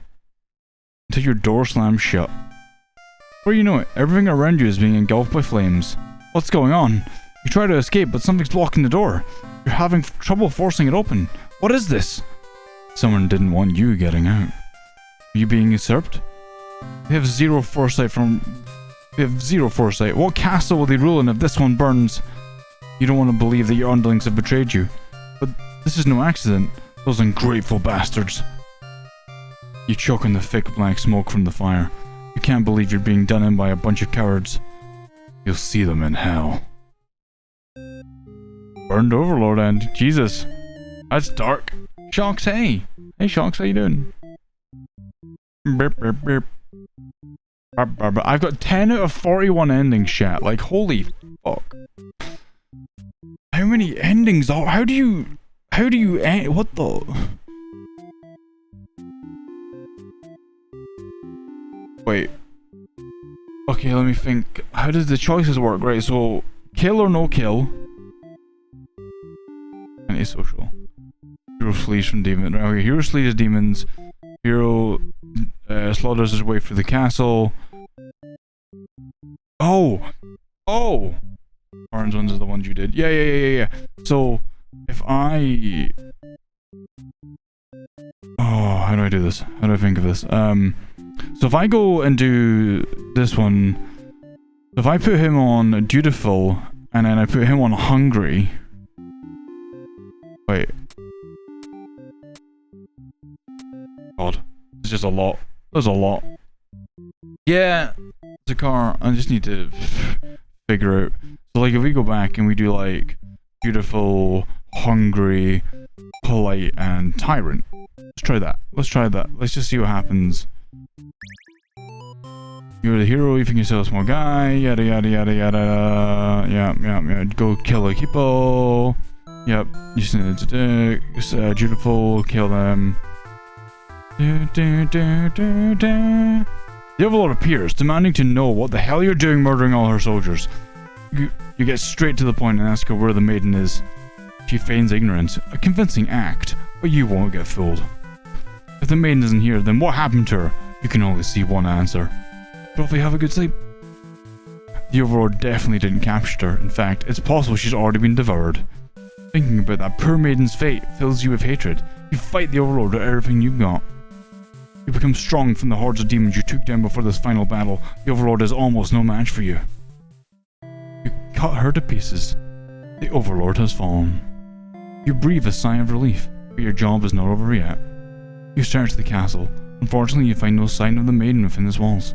Until your door slams shut. Before you know it, everything around you is being engulfed by flames. What's going on? You try to escape, but something's blocking the door. You're having trouble forcing it open. What is this? Someone didn't want you getting out. Are you being usurped? They have zero foresight. What castle will they rule in if this one burns? You don't want to believe that your underlings have betrayed you. But this is no accident. Those ungrateful bastards. You choke on the thick black smoke from the fire. You can't believe you're being done in by a bunch of cowards. You'll see them in hell. Burned overlord end. Jesus. That's dark. Shocks, hey. Hey, Shocks, how you doing? Burp, burp, burp. Burp, burp, burp. I've got 10 out of 41 endings, chat. Like, holy fuck. How many endings are... How do you end... What the... Wait. Okay, let me think. How does the choices work? Right, so... Kill or no kill? Antisocial. Hero flees from demons. Right, okay, hero flees demons. Hero slaughters his way through the castle. Oh! Oh! Orange ones are the ones you did. Yeah. So, if I... Oh, how do I do this? How do I think of this? So if I go and do this one... If I put him on dutiful, and then I put him on hungry... Wait. God. It's just a lot. There's a lot. Yeah. It's a car. I just need to figure out. So like if we go back and we do like dutiful, hungry, polite, and tyrant. Let's try that. Let's just see what happens. You're the hero, you think yourself a small guy, yada yada yada yada. Yeah. Go kill the people. Yep. You just need to dutiful, kill them. The Overlord appears, demanding to know what the hell you're doing murdering all her soldiers. You get straight to the point and ask her where the maiden is. She feigns ignorance, a convincing act, but you won't get fooled. If the maiden isn't here, then what happened to her? You can only see one answer. Probably have a good sleep. The Overlord definitely didn't capture her. In fact, it's possible she's already been devoured. Thinking about that poor maiden's fate fills you with hatred. You fight the Overlord with everything you've got. You become strong from the hordes of demons you took down before this final battle. The Overlord is almost no match for you. You cut her to pieces. The Overlord has fallen. You breathe a sigh of relief, but your job is not over yet. You search the castle. Unfortunately, you find no sign of the maiden within its walls.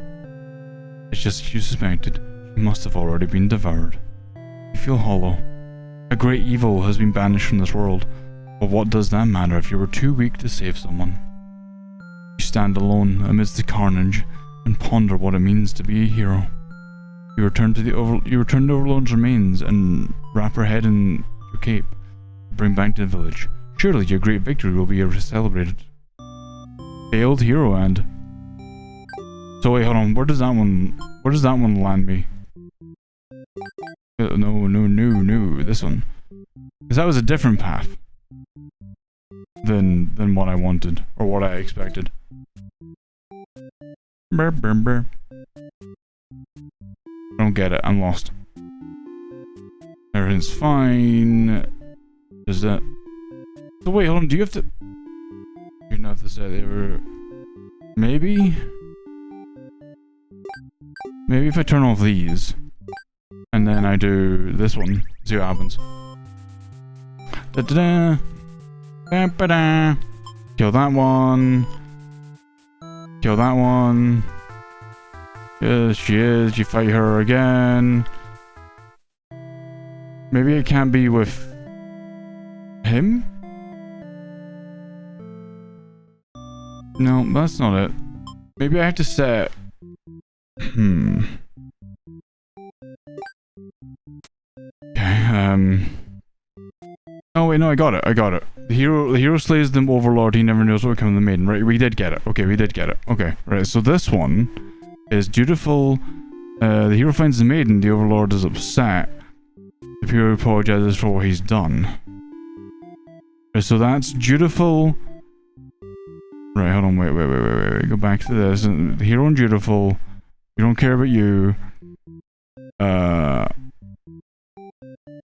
It's just as you suspected. She must have already been devoured. You feel hollow. A great evil has been banished from this world, but what does that matter if you were too weak to save someone? You stand alone amidst the carnage and ponder what it means to be a hero. You return to Overlord's remains and wrap her head in your cape to bring back to the village. Surely your great victory will be celebrated. Failed hero end. So wait, hold on. Where does that one land me? No. This one. Because that was a different path than what I wanted or what I expected. Brr. I don't get it. I'm lost. Everything's fine. Is that? So wait, hold on. Do you have to? You don't have to say they were. Maybe if I turn off these and then I do this one, see what happens. Da-da-da. Ba-ba-da. Kill that one. Kill that one. Yes, she is. You fight her again. Maybe it can't be with him? No, that's not it. Maybe I have to set... Okay, Oh wait, no, I got it. The hero slays the Overlord, he never knows what will become of the maiden. Right, we did get it. Okay, we did get it. Okay, right, so this one is dutiful. The hero finds the maiden, the Overlord is upset. The hero apologizes for what he's done. Right, so that's dutiful. Right, hold on, wait. Go back to this. The hero and dutiful. We don't care about you.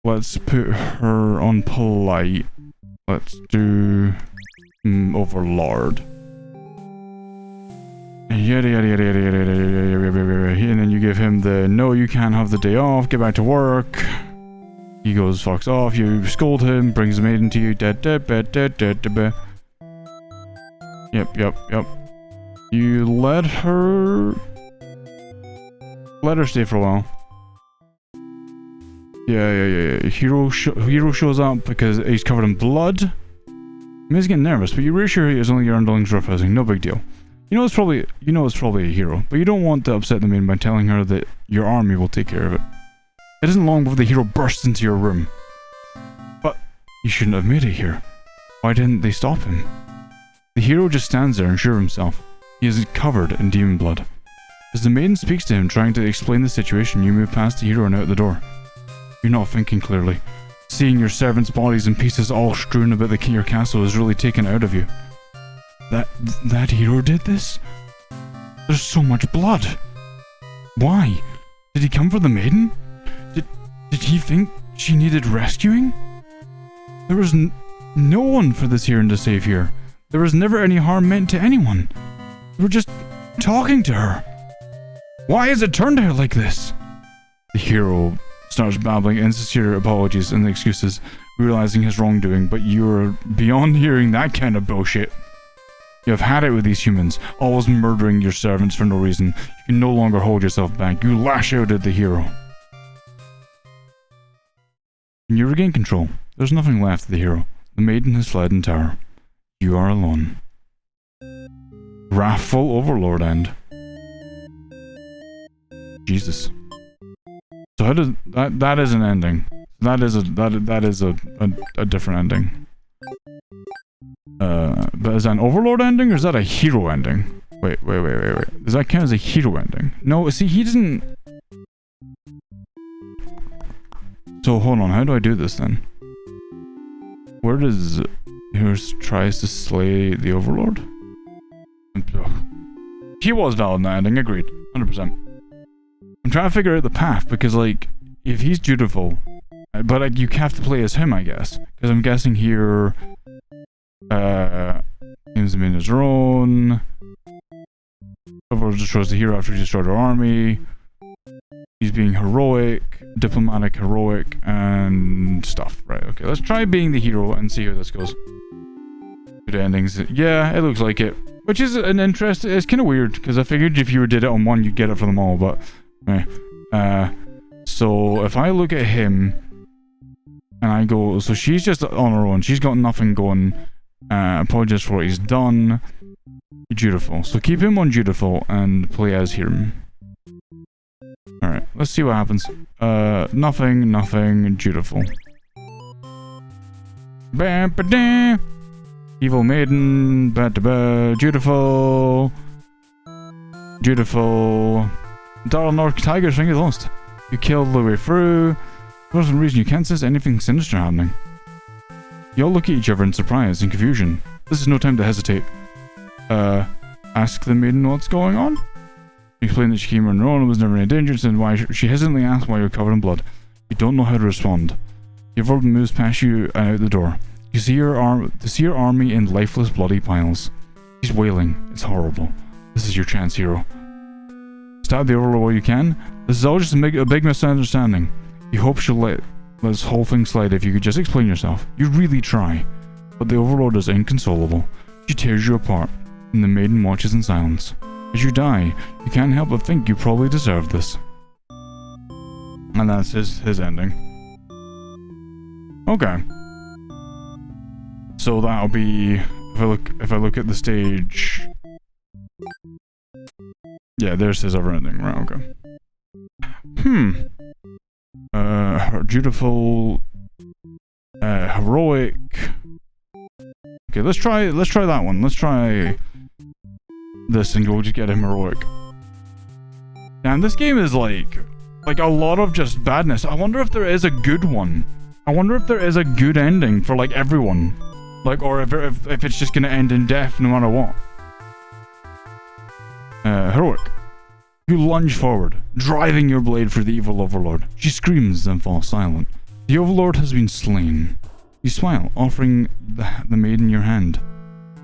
Let's put her on polite. Let's do Overlord. Yada. And then you give him the no, you can't have the day off. Get back to work. He goes fucks off. You scold him. Brings the maiden to you. Yep. You let her stay for a while. Yeah. Hero shows up because he's covered in blood. I mean, he's getting nervous, but you reassure he is only your underlings roughhousing. No big deal. You know it's probably a hero, but you don't want to upset the maiden by telling her that your army will take care of it. It isn't long before the hero bursts into your room. But you shouldn't have made it here. Why didn't they stop him? The hero just stands there unsure of himself. He is covered in demon blood. As the maiden speaks to him, trying to explain the situation, you move past the hero and out the door. You're not thinking clearly. Seeing your servants' bodies in pieces all strewn about your castle is really taken out of you. That hero did this? There's so much blood. Why? Did he come for the maiden? Did he think she needed rescuing? There was no one for this hero to save here. There was never any harm meant to anyone. We were just talking to her. Why has it turned out like this? The hero starts babbling insincere apologies and excuses, realizing his wrongdoing, but you're beyond hearing that kind of bullshit. You have had it with these humans, always murdering your servants for no reason. You can no longer hold yourself back. You lash out at the hero. When you regain control, there's nothing left of the hero. The maiden has fled in terror. You are alone. Wrathful Overlord end. Jesus. So how does that is an ending. That is a different ending. But is that an Overlord ending or is that a hero ending? Wait. Does that count as a hero ending? No, see, he doesn't. So hold on, how do I do this then? Where does hero tries to slay the Overlord? He was valid in that ending, agreed. 100%. I'm trying to figure out the path because, like, if he's dutiful, but like, you have to play as him, I guess. Because I'm guessing here, games him in his own. Overlord destroys the hero after he destroyed our army. He's being heroic, diplomatic, heroic, and stuff. Right, okay, let's try being the hero and see how this goes. Good endings. Yeah, it looks like it. Which is an interest. It's kind of weird, because I figured if you did it on one, you'd get it for them all, but... so if I look at him, and I go, so she's just on her own. She's got nothing going. Apologize for what he's done. Dutiful. So keep him on dutiful and play as him. Alright, let's see what happens. Nothing, dutiful. Evil maiden, dutiful. Darrell North Tiger's finger lost. You killed the way through. For some reason you can't sense anything sinister happening. You all look at each other in surprise and confusion. This is no time to hesitate. Ask the maiden what's going on? Explain that she came on her own and was never in danger, and why she hesitantly asked why you're covered in blood. You don't know how to respond. Your verb moves past you and out the door. You see your army in lifeless, bloody piles. She's wailing. It's horrible. This is your chance, hero. Stab the Overlord while you can. This is all just a big misunderstanding. You hope she'll let this whole thing slide if you could just explain yourself. You really try. But the Overlord is inconsolable. She tears you apart, and the maiden watches in silence. As you die, you can't help but think you probably deserved this. And that's his ending. Okay. So that'll be if I look at the stage. Yeah, there's his other ending, right? Okay. Dutiful, heroic. Okay, let's try that one. Let's try this and we'll just get him heroic. And this game is like a lot of just badness. I wonder if there is a good one. I wonder if there is a good ending for like everyone. Like, or if it's just gonna end in death no matter what. Heroic. You lunge forward, driving your blade through the evil Overlord. She screams, then falls silent. The Overlord has been slain. You smile, offering the maiden your hand.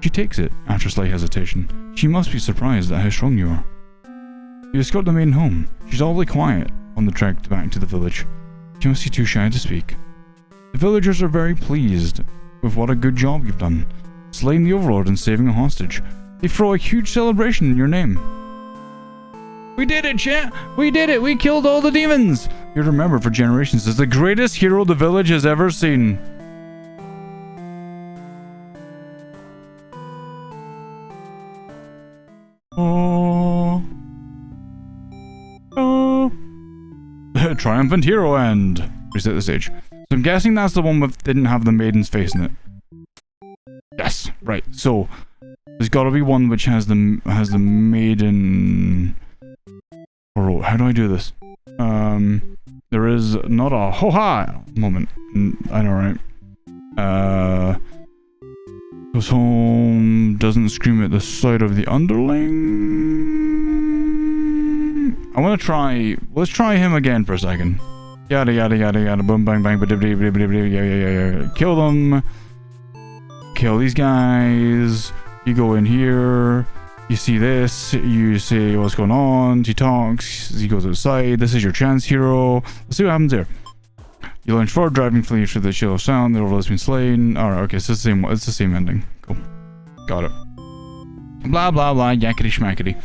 She takes it, after slight hesitation. She must be surprised at how strong you are. You escort the maiden home. She's awfully quiet on the trek back to the village. She must be too shy to speak. The villagers are very pleased with what a good job you've done, slaying the Overlord and saving a hostage. They throw a huge celebration in your name. We did it, chat! We did it! We killed all the demons! You're remembered for generations as the greatest hero the village has ever seen. Oh. Oh. Triumphant hero end. Reset the stage. So I'm guessing that's the one with didn't have the maiden's face in it. Yes, right. So there's got to be one which has the maiden. Or how do I do this? There is not a ho-ha moment. I know, right? Goes home, doesn't scream at the sight of the underling. I want to try. Let's try him again for a second. Yada yada yada yada. Boom bang bang. Yeah. Kill them. Kill these guys. You go in here. You see this. You say what's going on. He talks. He goes outside. This is your chance, hero. Let's see what happens here. You launch forward, driving flee through the chill of sound. The overlord's been slain. Alright, okay, so it's the same ending. Cool. Got it. Blah blah blah, yakety schmackety.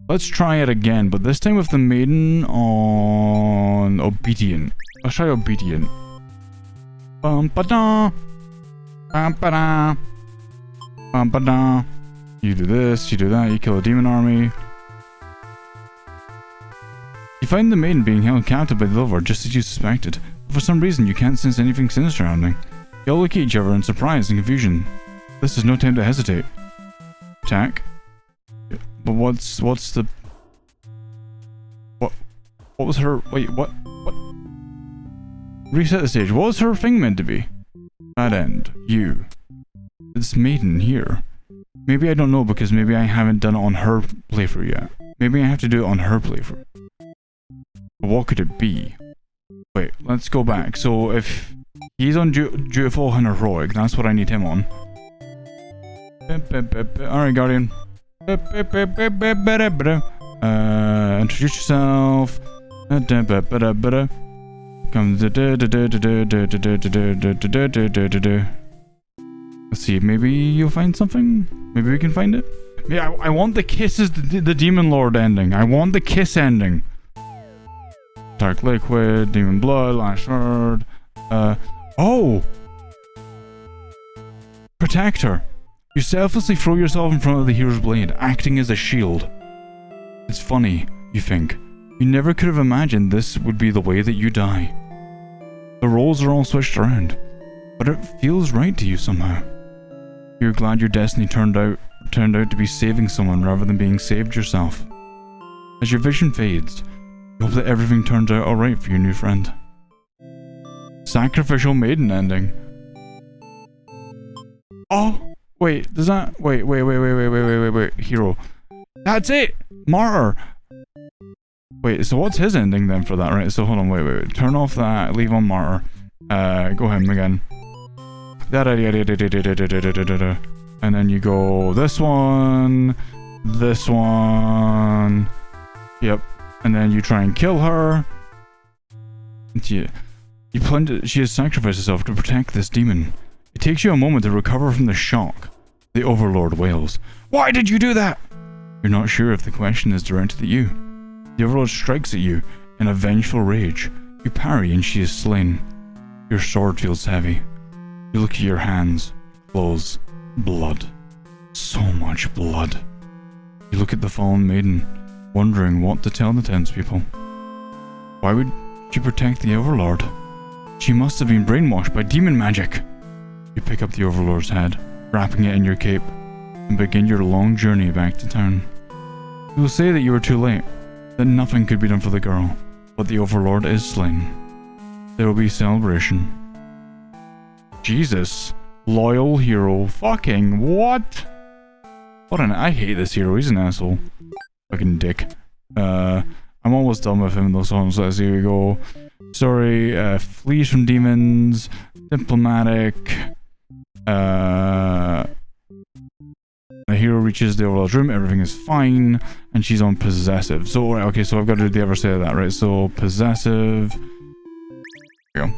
Let's try it again, but this time with the maiden on obedient. Let's try obedient. Bum ba da. Bum ba da. Bum ba da. You do this, you do that, you kill a demon army. You find the maiden being held captive by the Overlord just as you suspected. But for some reason you can't sense anything sinister happening. You all look at each other in surprise and confusion. This is no time to hesitate. Attack. But what's the... What was her... Wait, what? Reset the stage. What was her thing meant to be? Bad end. You. This maiden here. Maybe I don't know because maybe I haven't done it on her playthrough yet. Maybe I have to do it on her playthrough. But what could it be? Wait, let's go back. So if he's on dutiful and heroic, that's what I need him on. Alright, Guardian. Introduce yourself. Let's see, maybe you'll find something? Maybe we can find it? Yeah, I want the kisses, the Demon Lord ending. I want the kiss ending. Dark Liquid, Demon Blood, Last Word. Oh! Protector. You selflessly throw yourself in front of the hero's blade, acting as a shield. It's funny, you think. You never could have imagined this would be the way that you die. The roles are all switched around, but it feels right to you somehow. You're glad your destiny turned out to be saving someone rather than being saved yourself. As your vision fades, you hope that everything turns out alright for your new friend. Sacrificial maiden ending. Oh! Wait, does that... Wait. Hero. That's it! Martyr! Wait, so what's his ending then for that, right? So hold on, wait. Turn off that, leave on Martyr. Go him again. And then you go this one. Yep. And then you try and kill her. You plunge. She has sacrificed herself to protect this demon. It takes you a moment to recover from the shock. The Overlord wails. Why did you do that? You're not sure if the question is directed at you. The Overlord strikes at you in a vengeful rage. You parry and she is slain. Your sword feels heavy. You look at your hands. Clothes. Blood. So much blood. You look at the fallen maiden, wondering what to tell the townspeople. Why would she protect the Overlord? She must have been brainwashed by demon magic. You pick up the Overlord's head, wrapping it in your cape, and begin your long journey back to town. You will say that you were too late, that nothing could be done for the girl, but the Overlord is slain. There will be celebration. Jesus. Loyal hero. Fucking what? I hate this hero. He's an asshole. Fucking dick. I'm almost done with him though, so let's see. We go. Sorry. Flees from demons. Diplomatic. The hero reaches the Overlord's room. Everything is fine, and she's on possessive. So right, okay. So I've got to do the other side of that, right? So possessive. There we go.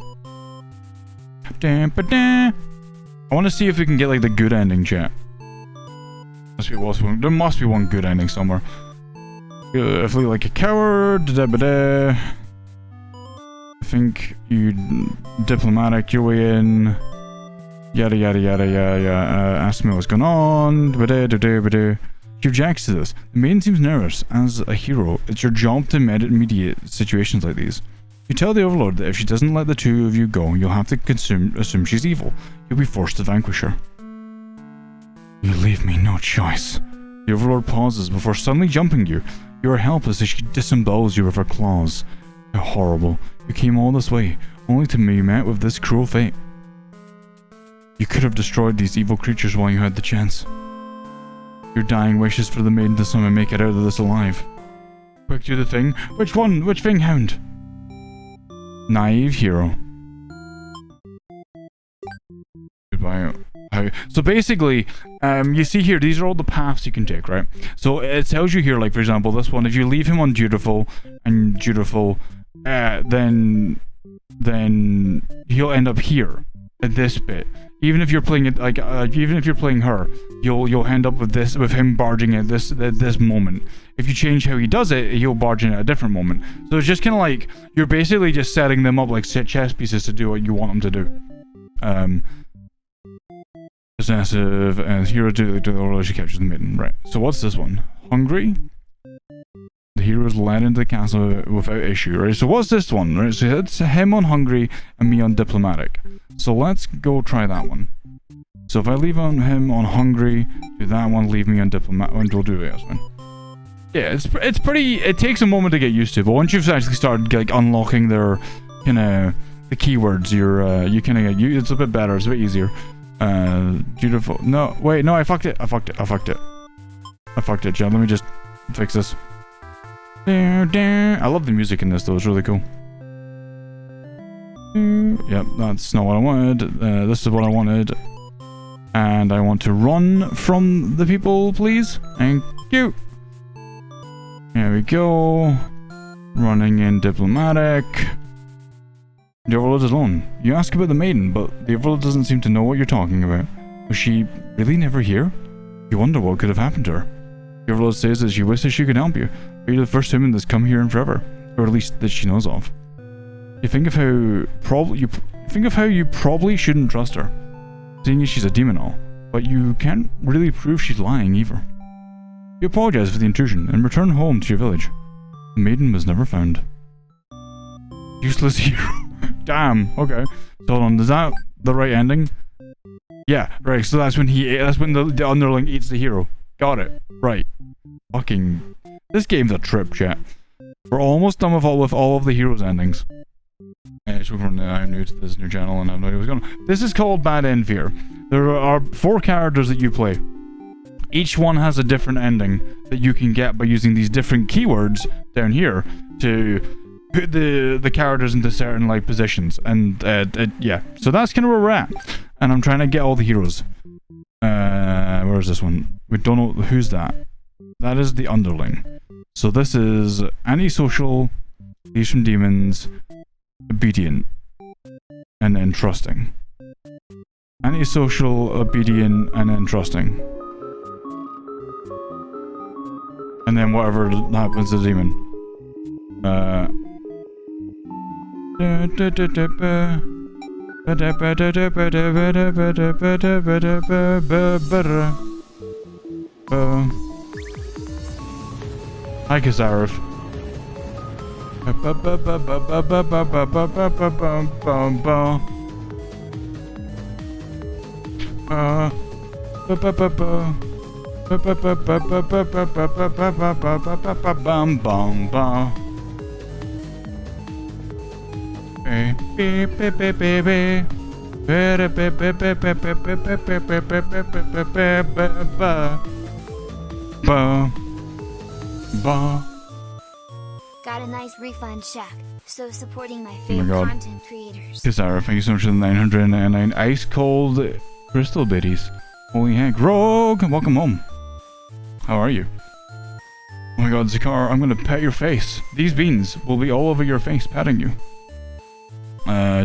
I want to see if we can get like the good ending, chat. There must be one good ending somewhere. I feel like a coward. Da-da-ba-da. I think you diplomatic your way in. Yada yada yada yada. Ask me what's going on. Da-da-da-da-da-da. She objects to this. The maiden seems nervous. As a hero, it's your job to mediate situations like these. You tell the Overlord that if she doesn't let the two of you go, you'll have to assume she's evil. You'll be forced to vanquish her. You leave me no choice. The Overlord pauses before suddenly jumping you. You are helpless as she disembowels you with her claws. How horrible. You came all this way, only to be met with this cruel fate. You could have destroyed these evil creatures while you had the chance. Your dying wishes for the maiden to somehow make it out of this alive. Quick, do the thing. Which one? Which thing, Hound? Naive hero. Goodbye. So basically, you see here, these are all the paths you can take, right? So it tells you here, like for example, this one, if you leave him on dutiful and dutiful, then he'll end up here at this bit. Even if you're playing it like, even if you're playing her, you'll end up with this, with him barging at this moment. If you change how he does it, he'll barge in at a different moment. So it's just kind of like you're basically just setting them up like chess pieces to do what you want them to do. Possessive and hero do the role she captures the maiden. Right. So what's this one? Hungry. The hero is led into the castle without issue. Right. So what's this one? Right. So it's him on hungry and me on diplomatic. So let's go try that one. So if I leave on him on hungry, do that one, leave me on diplomatic, and we'll do this one. Yeah, it's pretty. It takes a moment to get used to, but once you've actually started like unlocking their kind of the keywords, you kind of get it's a bit better. It's a bit easier. Dutiful. No, wait, no, I fucked it. I fucked it, John. Let me just fix this. I love the music in this though. It's really cool. Yep, that's not what I wanted. This is what I wanted. And I want to run from the people, please. Thank you. There we go. Running in diplomatic. The Overlord is alone. You ask about the maiden, but the Overlord doesn't seem to know what you're talking about. Was she really never here? You wonder what could have happened to her. The Overlord says that she wishes she could help you, but you're the first human that's come here in forever, or at least that she knows of. You think of how you probably shouldn't trust her, seeing as she's a demon all, but you can't really prove she's lying either. You apologize for the intrusion and return home to your village. The maiden was never found. Useless hero. Damn. Okay. So hold on. Is that the right ending? Yeah. Right. So that's when the underling eats the hero. Got it. Right. Fucking. This game's a trip, chat. We're almost done with all of the heroes' endings. I'm new to this new channel and I have no idea what's going on. This is called Bad End Fear. There are 4 characters that you play. Each one has a different ending that you can get by using these different keywords down here to put the characters into certain like positions. And yeah, so that's kind of where we're at. And I'm trying to get all the heroes. Where is this one? We don't know who's that. That is the underling. So this is antisocial, leaves from demons, obedient, and then trusting. Antisocial, obedient, and then trusting. And then whatever happens to the demon. Hi, Kazarov. Got a nice refund, Shaq. So supporting my favorite content creators. Kazara, thank you so much for the 999 ice cold crystal biddies. Holy heck. Rogue, welcome home. How are you? Oh my god, Zakar, I'm gonna pet your face. These beans will be all over your face petting you.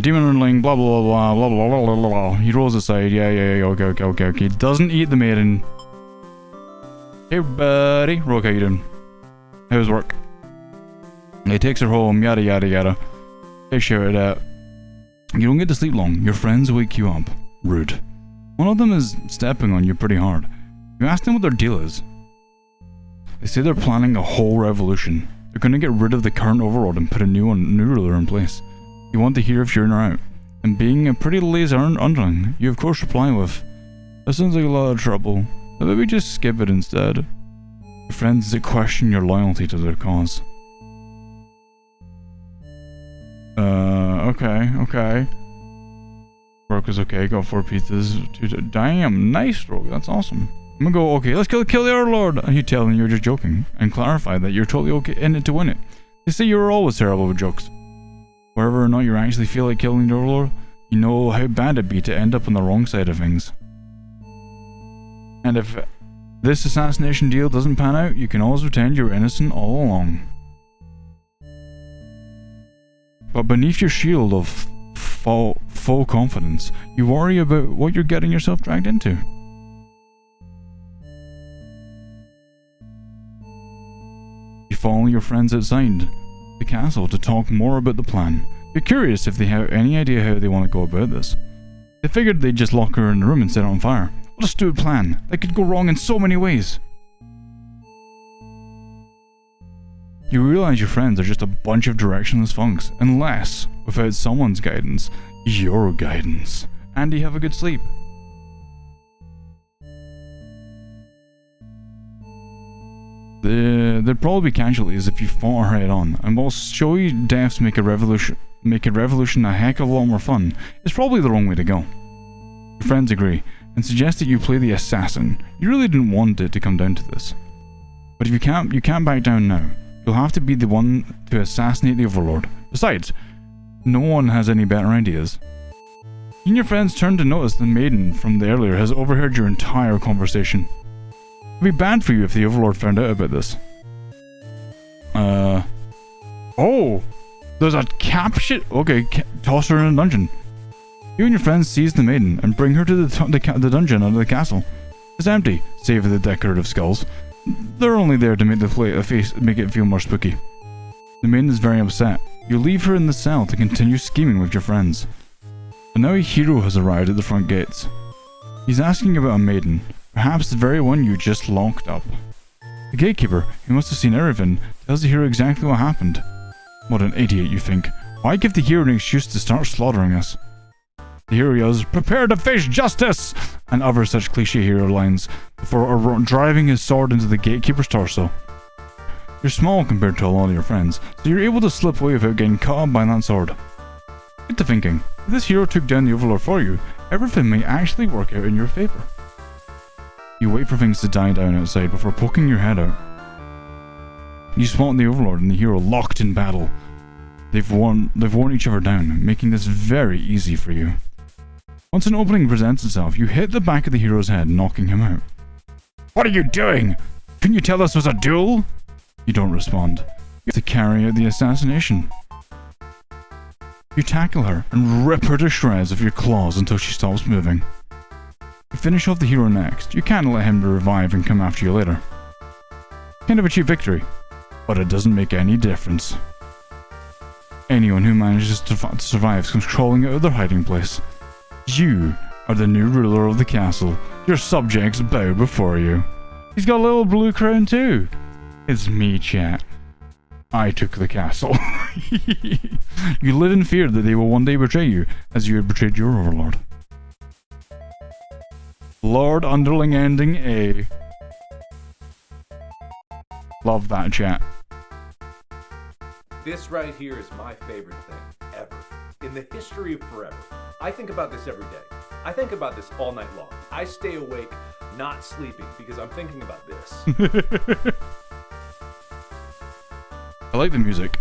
Demon Runling, blah blah blah blah blah blah blah blah. He rolls aside. Yeah, okay. Doesn't eat the maiden. Hey buddy. Rogue, how you doing? How's work? He takes her home, yada yada yada. They shouted at. You don't get to sleep long. Your friends wake you up. Rude. One of them is stepping on you pretty hard. You ask them what their deal is. They say they're planning a whole revolution. They're going to get rid of the current overlord and put a new ruler in place. You want to hear if you're in or out. And being a pretty lazy underling, you of course reply with, that sounds like a lot of trouble, but maybe just skip it instead. Your friends that question your loyalty to their cause. Okay. Work is okay, got 4 pizzas. Damn, nice, Rogue, that's awesome. I'm gonna go, okay, let's kill the Overlord. And you tell them you're just joking, and clarify that you're totally okay in it to win it. They say you're always terrible with jokes. Whether or not you actually feel like killing the Overlord, you know how bad it'd be to end up on the wrong side of things. And if this assassination deal doesn't pan out, you can always pretend you're innocent all along. But beneath your shield of full confidence, you worry about what you're getting yourself dragged into. You follow your friends outside the castle to talk more about the plan. You're curious if they have any idea how they want to go about this. They figured they'd just lock her in the room and set it on fire. What a stupid plan. That could go wrong in so many ways. You realize your friends are just a bunch of directionless funks, unless, without someone's guidance, your guidance. And you have a good sleep. There'd probably be casualties if you fought her head on, and while show you deaths make a revolution a heck of a lot more fun, it's probably the wrong way to go. Your friends agree, and suggest that you play the assassin. You really didn't want it to come down to this. But if you can't back down now. You'll have to be the one to assassinate the Overlord. Besides, no one has any better ideas. You and your friends turn to notice the maiden from the earlier has overheard your entire conversation. It'd be bad for you if the Overlord found out about this. Oh! There's a caption. Okay, toss her in a dungeon. You and your friends seize the maiden and bring her to the dungeon under the castle. It's empty, save for the decorative skulls. They're only there to make make it feel more spooky. The maiden is very upset. You leave her in the cell to continue scheming with your friends. But now a hero has arrived at the front gates. He's asking about a maiden, perhaps the very one you just locked up. The gatekeeper, who must have seen everything, tells the hero exactly what happened. What an idiot, you think. Why give the hero an excuse to start slaughtering us? The hero yells, "Prepare to face justice!" and other such cliche hero lines before driving his sword into the gatekeeper's torso. You're small compared to a lot of your friends, so you're able to slip away without getting caught up by that sword. Get to thinking, if this hero took down the Overlord for you, everything may actually work out in your favor. You wait for things to die down outside before poking your head out. You spot the Overlord and the hero locked in battle. They've worn each other down, making this very easy for you. Once an opening presents itself, you hit the back of the hero's head, knocking him out. "What are you doing? Couldn't you tell this was a duel?" You don't respond. You have to carry out the assassination. You tackle her and rip her to shreds with your claws until she stops moving. You finish off the hero next. You can't let him revive and come after you later. Kind of a cheap victory, but it doesn't make any difference. Anyone who manages to survive comes crawling out of their hiding place. You are the new ruler of the castle. Your subjects bow before you. He's got a little blue crown too. It's me, chat. I took the castle. You live in fear that they will one day betray you, as you had betrayed your overlord. Lord Underling ending A. Love that, chat. This right here is my favorite thing ever. In the history of forever. I think about this every day. I think about this all night long. I stay awake, not sleeping, because I'm thinking about this. I like the music.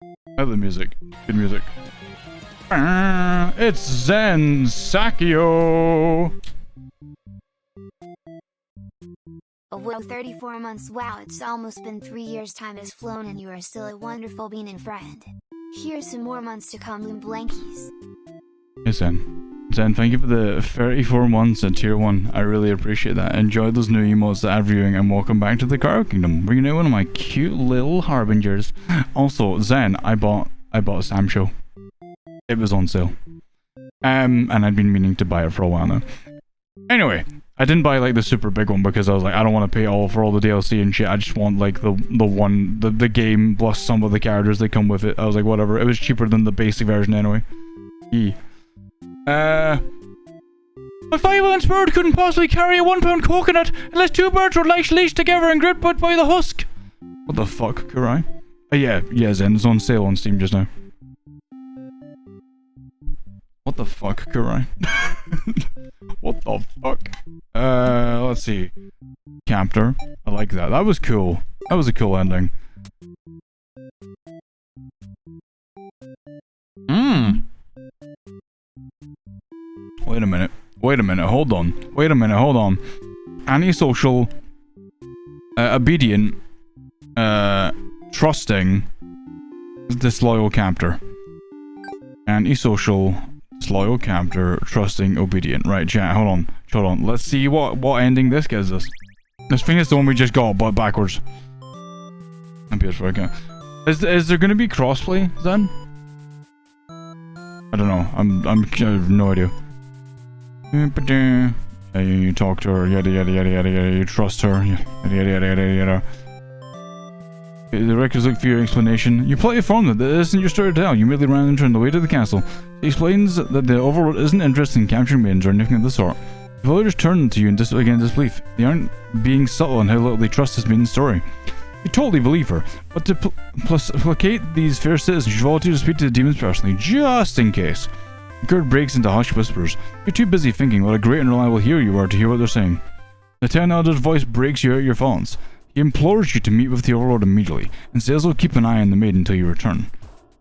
I like the music. Good music. It's Zen Sakio. Well, 34 months. Wow, it's almost been 3 years. Time has flown and you are still a wonderful bean and friend. Here's some more months to come, Blankies. Hey Zen. Zen, thank you for the 34 months at tier 1. I really appreciate that. Enjoy those new emotes that I'm viewing, and welcome back to the Car Kingdom. Bringing out one of my cute little harbingers. Also, Zen, I bought Sam Show. It was on sale. And I'd been meaning to buy it for a while now. Anyway, I didn't buy like the super big one because I was like, I don't want to pay for all the DLC and shit. I just want like the game plus some of the characters that come with it. I was like, whatever. It was cheaper than the basic version anyway. A 5-ounce bird couldn't possibly carry a 1-pound coconut unless 2 birds were leashed together and gripped by the husk. What the fuck, Kurai? Yeah, Zen, it's on sale on Steam just now. What the fuck, Kurai? What the fuck? Let's see. Captor. I like that. That was cool. That was a cool ending. Wait a minute, hold on. Antisocial, obedient, trusting, disloyal captor. Antisocial, disloyal captor, trusting, obedient. Right, chat, hold on. Let's see what ending this gives us. This thing is the one we just got, but backwards. I'm PS4, okay. Is there gonna be crossplay then? I don't know. I have no idea. You talk to her, yada yada yada yada yada. You trust her, yada yada yada yada. The records look for your explanation. You politely inform them that this isn't your story to tell. You merely ran into on the way to the castle. He explains that the overlord isn't interested in capturing maidens or anything of the sort. The villagers turn to you in disbelief. They aren't being subtle in how little they trust this maiden's story. You totally believe her, but to placate these fair citizens, you volunteer to speak to the demons personally, just in case. Gerd breaks into hushed whispers. You're too busy thinking what a great and reliable hero you are to hear what they're saying. The town elder's voice breaks you out of your thoughts. He implores you to meet with the overlord immediately, and says he'll keep an eye on the maiden until you return.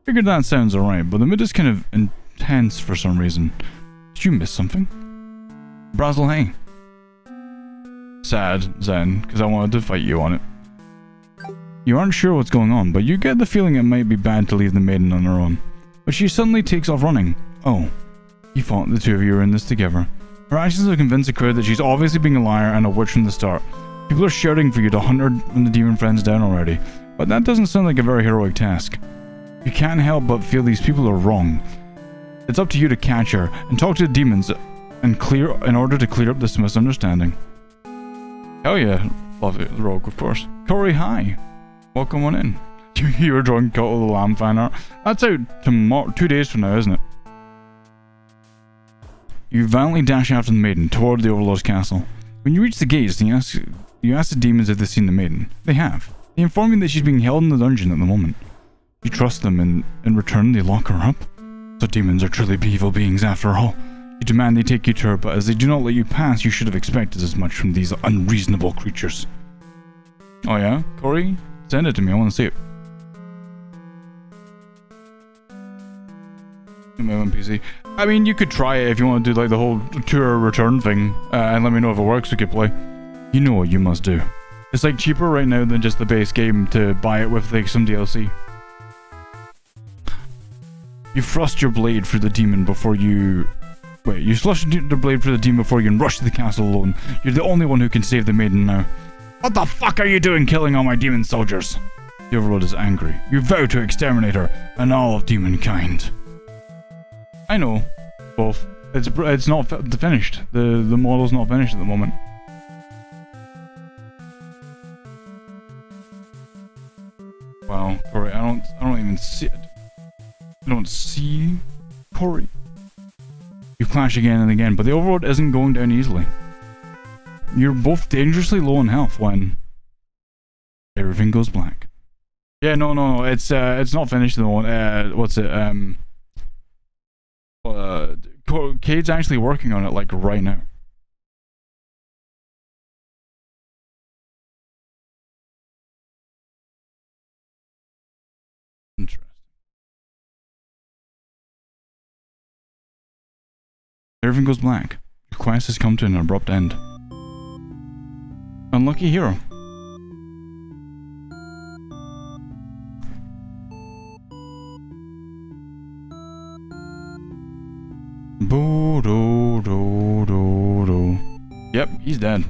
Figured that sounds alright, but the mood is kind of intense for some reason. Did you miss something? Brazel, hey. Sad, Zen, because I wanted to fight you on it. You aren't sure what's going on, but you get the feeling it might be bad to leave the maiden on her own. But she suddenly takes off running. Oh, you thought the two of you were in this together. Her actions have convinced the crowd that she's obviously being a liar and a witch from the start. People are shouting for you to hunt her and the demon friends down already, but that doesn't sound like a very heroic task. You can't help but feel these people are wrong. It's up to you to catch her and talk to the demons in order to clear up this misunderstanding. Hell yeah, love it, Rogue, of course. Corey, hi. Welcome on in. You were drawing Cult of the Lamb fan art. That's out tomorrow, 2 days from now, isn't it? You valiantly dash after the maiden toward the Overlord's castle. When you reach the gates, you ask the demons if they've seen the maiden. They have. They inform you that she's being held in the dungeon at the moment. You trust them, and in return they lock her up. So demons are truly evil beings after all. You demand they take you to her, but as they do not let you pass, you should have expected as much from these unreasonable creatures. Oh yeah? Corey? Send it to me, I want to see it. My own PC. I mean, you could try it if you want to do like the whole tour return thing, and let me know if it works. We could play. You know what you must do. It's like cheaper right now than just the base game to buy it with like some DLC. You thrust your blade through the demon before you... Wait, you thrust the blade through the demon before you can rush to the castle alone. You're the only one who can save the maiden now. What the fuck are you doing killing all my demon soldiers? The Overlord is angry. You vow to exterminate her and all of demonkind. I know, both. It's not finished. The model's not finished at the moment. Wow, Corey, I don't even see it. I don't see Corey. You clash again and again, but the Overlord isn't going down easily. You're both dangerously low in health when everything goes black. Yeah, no, it's not finished at the moment. What's it? Cade's actually working on it like right now. Interesting. Everything goes black. Your quest has come to an abrupt end. Unlucky hero. Boo, do, do, do, do. Yep, he's dead.